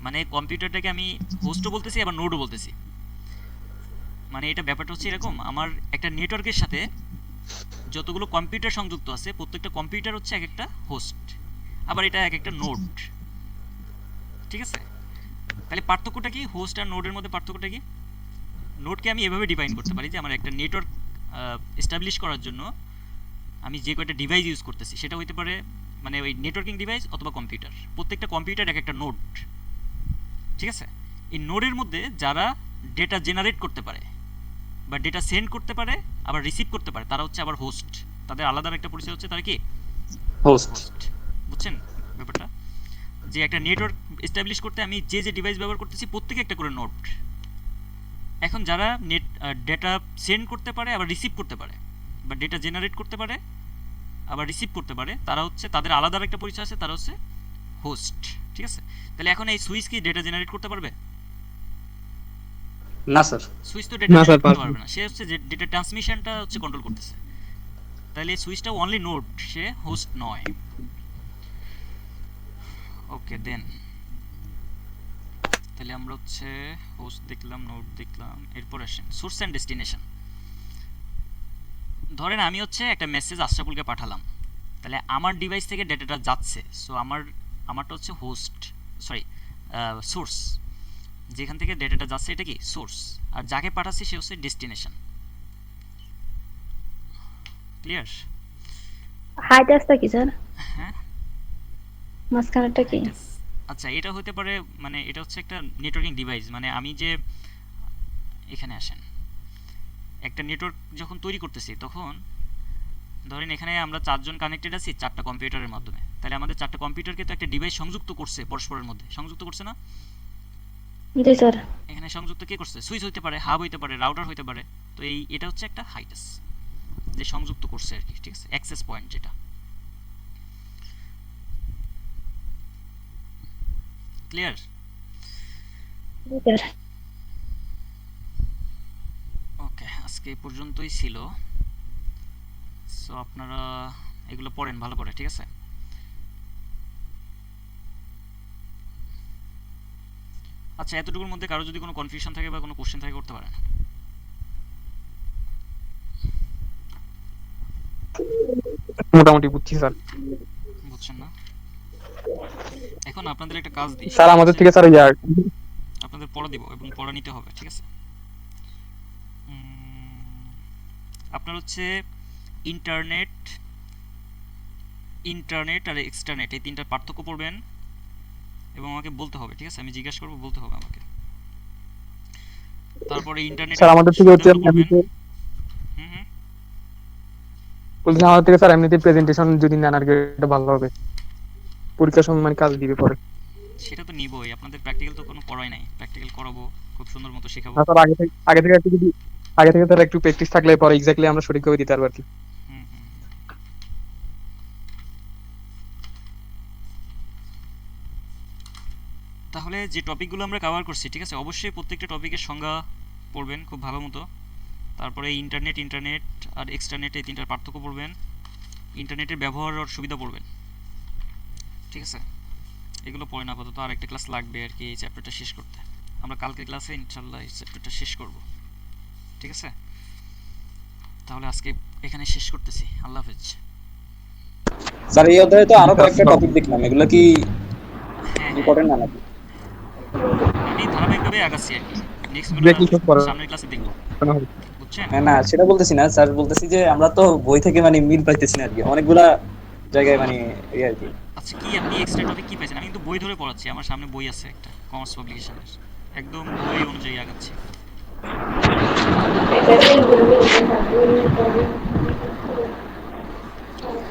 মানে কম্পিউটারটাকে আমি হোস্টও বলতেছি আবার নোডও বলতেছি। মানে এটা ব্যাপারটা হচ্ছে এরকম, আমার একটা নেটওয়ার্কের সাথে যতগুলো কম্পিউটার সংযুক্ত আছে প্রত্যেকটা কম্পিউটার হচ্ছে এক একটা হোস্ট, আবার এটা এক একটা নোড। ঠিক আছে? তাহলে পার্থক্যটা কি? হোস্ট আর নোডের মধ্যে পার্থক্যটা কি? নোডকে আমি এভাবে ডিফাইন করতে পারি যে আমার একটা নেটওয়ার্ক এস্টাবলিশ করার জন্য আমি যে কয়টা ডিভাইস ইউজ করতেছি সেটা হইতে পারে মানে ওই নেটওয়ার্কিং ডিভাইস অথবা কম্পিউটার। প্রত্যেকটা কম্পিউটার এক একটা নোড। ঠিক আছে? এই নোডের মধ্যে যারা ডেটা জেনারেট করতে পারে বা ডেটা সেন্ড করতে পারে আবার রিসিভ করতে পারে তারা হচ্ছে আবার হোস্ট। তাদের আলাদা একটা পরিচয় হচ্ছে তারা কি? হোস্ট। হোস্ট। বুঝছেন ব্যাপারটা? যে একটা নেটওয়ার্ক এস্টাবলিশ করতে আমি যে যে ডিভাইস ব্যবহার করতেছি প্রত্যেকে একটা করে নোড। এখন যারা ডেটা সেন্ড করতে পারে আবার রিসিভ করতে পারে বা ডেটা জেনারেট করতে পারে আবার রিসিভ করতে পারে তারা হচ্ছে তাদের আলাদা একটা পরিচয় আছে, তারা হচ্ছে হোস্ট। ঠিক আছে? তাহলে এখন এই সুইচ কি ডেটা জেনারেট করতে পারবে? না স্যার। সুইচ তো ডেটা না স্যার, জেনারেট করতে পারবে পারবে না, সে হচ্ছে যে ডেটা ট্রান্সমিশনটা হচ্ছে কন্ট্রোল করতেছে। তাহলে এই সুইচটা অনলি নোড, সে হোস্ট নয়। ওকে দেন, তাহলে আমরা হচ্ছে হোস্ট দেখলাম, নোড দেখলাম, এরপর আসেন সোর্স অ্যান্ড ডেস্টিনেশন। ধরেন আমি হচ্ছে একটা মেসেজ আশরাফুলকে পাঠালাম, তাহলে আমার ডিভাইস থেকে ডেটাটা যাচ্ছে, সো আমারটা হচ্ছে হোস্ট, সরি সোর্স। যেখান থেকে ডেটাটা যাচ্ছে এটা কি? সোর্স। আর যাকে পাঠাচ্ছি সে হচ্ছে ডেস্টিনেশন। ক্লিয়ার? হাইটাসটা কি স্যার? হ্যাঁ, মাঝখানেরটা কি? আচ্ছা এটা হতে পারে মানে এটা হচ্ছে একটা নেটওয়ার্কিং ডিভাইস, মানে আমি যে এখানে আসেন একটা নেটওয়ার্ক যখন তৈরি করতেছি তখন ধরেন এখানে আমরা 4 জন কানেক্টেড আছি 4টা কম্পিউটারের মাধ্যমে, তাহলে আমাদের 4টা কম্পিউটারকে তো একটা ডিভাইস সংযুক্ত করছে, পরস্পরের মধ্যে সংযুক্ত করছে না? জি স্যার। এখানে সংযুক্ত কে করছে? সুইচ হইতে পারে, হাব হইতে পারে, রাউটার হইতে পারে। তো এটা হচ্ছে একটা হাইটাস যে সংযুক্ত করছে আর কি। ঠিক আছে? অ্যাক্সেস পয়েন্ট যেটা। ক্লিয়ার? জি স্যার। ওকে, আজকে এই পর্যন্তই ছিল। সো আপনারা এগুলো পড়েন ভালো করে। ঠিক আছে? আচ্ছা, এতটুকুর মধ্যে কারো যদি কোনো কনফিউশন থাকে বা কোনো কোশ্চেন থাকে করতে পারেন। মোটামুটি বুঝছি স্যার। বুঝছেন না? এখন আপনাদের একটা কাজ দিই, স্যার আমাদের থেকে স্যার ইয়ার আপনাদের পড়া দিব এবং পড়া নিতে হবে, ঠিক আছে? আপনার হচ্ছে ইন্টারনেট ইন্টারনেট আর এক্সটারনেট এই তিনটার পার্থক্য পড়বেন এবং আমাকে বলতে হবে, ঠিক আছে? আমি জিজ্ঞাসা করবো, বলতে হবে আমাকে। তারপরে ইন্টারনেট স্যার আমাদের থেকে হচ্ছে পড়বেন। এমনিতে হুম হুম। বলছি আমাদের থেকে স্যার এমনিতে প্রেজেন্টেশন যদি নেন আর কি এটা ভালো হবে, পরীক্ষার সময় মানে কাজ দিবে পরে। সেটা তো নিবই, আপনাদের প্র্যাকটিক্যাল তো কোনো পড়াই নাই, প্র্যাকটিক্যাল করাবো, খুব সুন্দর মতো শেখাবো। না স্যার আগে থেকে একটু যদি আগে থেকে স্যার একটু প্র্যাকটিস থাকলে পরে এক্স্যাক্টলি আমরা সঠিকভাবে দিতে পারবো আর কি। হুম হুম। তাহলে যে টপিকগুলো আমরা কভার করছি, ঠিক আছে, অবশ্যই প্রত্যেকটা টপিকের সংজ্ঞা পড়বেন খুব ভালো মতো। তারপরে ইন্টারনেট আর এক্সটারনেট এই তিনটার পার্থক্য পড়বেন। ইন্টারনেটের ব্যবহার আর সুবিধা পড়বেন, ঠিক আছে? এগুলো পড়ে না, আপাতত আর একটা ক্লাস লাগবে আর কি এই চ্যাপ্টারটা শেষ করতে। আমরা কালকে ক্লাসে ইনশাল্লাহ এই চ্যাপ্টারটা শেষ করব, ঠিক আছে? তাহলে আজকে এখানে শেষ করতেছি, আল্লাহ হাফেজ। স্যার এই অধ্যায়ে তো আরো কয়েকটা টপিক দেখলাম, এগুলো কি হ্যাঁ হ্যাঁ, ইম্পর্টেন্ট না নাকি? আমি ধারাবাহিকভাবে আগাচ্ছি আর কি, নেক্সটগুলো দেখি সব পড়ানো সামনের ক্লাসে দেখবো, হবে। বুঝছেন? হ্যাঁ, না সেটা বলতেছি না স্যার, বলতেছি যে আমরা তো বই থেকে মানে মিল পাইতেছি না আর কি, অনেকগুলা জায়গায় মানে এই আর কি। আচ্ছা, কি আপনি এক্সট্রা টপিক কি পাইছেন? আমি কিন্তু বই ধরে পড়াচ্ছি, আমার সামনে বই আছে একটা কমার্স পাবলিকেশনের, একদম বই অনুযায়ী আগাচ্ছি।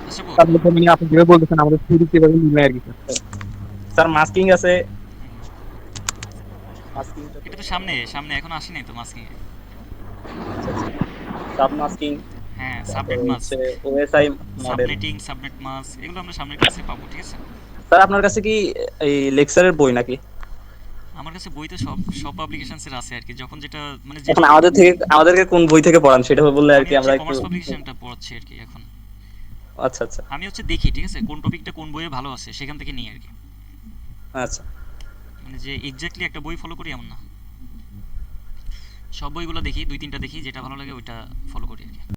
আচ্ছা বল। তার মধ্যে মানে আপনি যেভাবে বলতেছেন আমাদের থিওরি কিভাবে মিলে আর কি স্যার। স্যার মাস্কিং আছে, মাস্কিং এটা তো সামনে সামনে এখনো আসি নাই তো মাস্কিং এ। সাব মাস্কিং, হ্যাঁ, তারপর সাবনেট মাস্ক, হচ্ছে OSI model. Subnetting, subnet mask, এগুলো আমরা সামনের ক্লাসে পাবো, ঠিক আছে? স্যার আপনার কাছে কি এই লেকচারের বই নাকি? আমার কাছে বই তো সব সব পাবলিকেশনসের আছে আর কি, যখন যেটা মানে যে এখন টপিক। আমাদেরকে কোন বই থেকে পড়ান সেটা বললে আর আমি কি হচ্ছে আমরা একটু। কমার্স পাবলিকেশনটা পড়াচ্ছি আর কি এখন। আচ্ছা আচ্ছা আমি হচ্ছে দেখি, ঠিক আছে, কোন টপিকটা কোন বইয়ে ভালো আছে সেখান থেকে নিই আর কি। আচ্ছা। মানে যে এক্স্যাক্টলি একটা বই ফলো করি এমন না, সব বইগুলো দেখি, দুই তিনটা দেখি, যেটা ভালো লাগে ওইটা ফলো করি আর কি।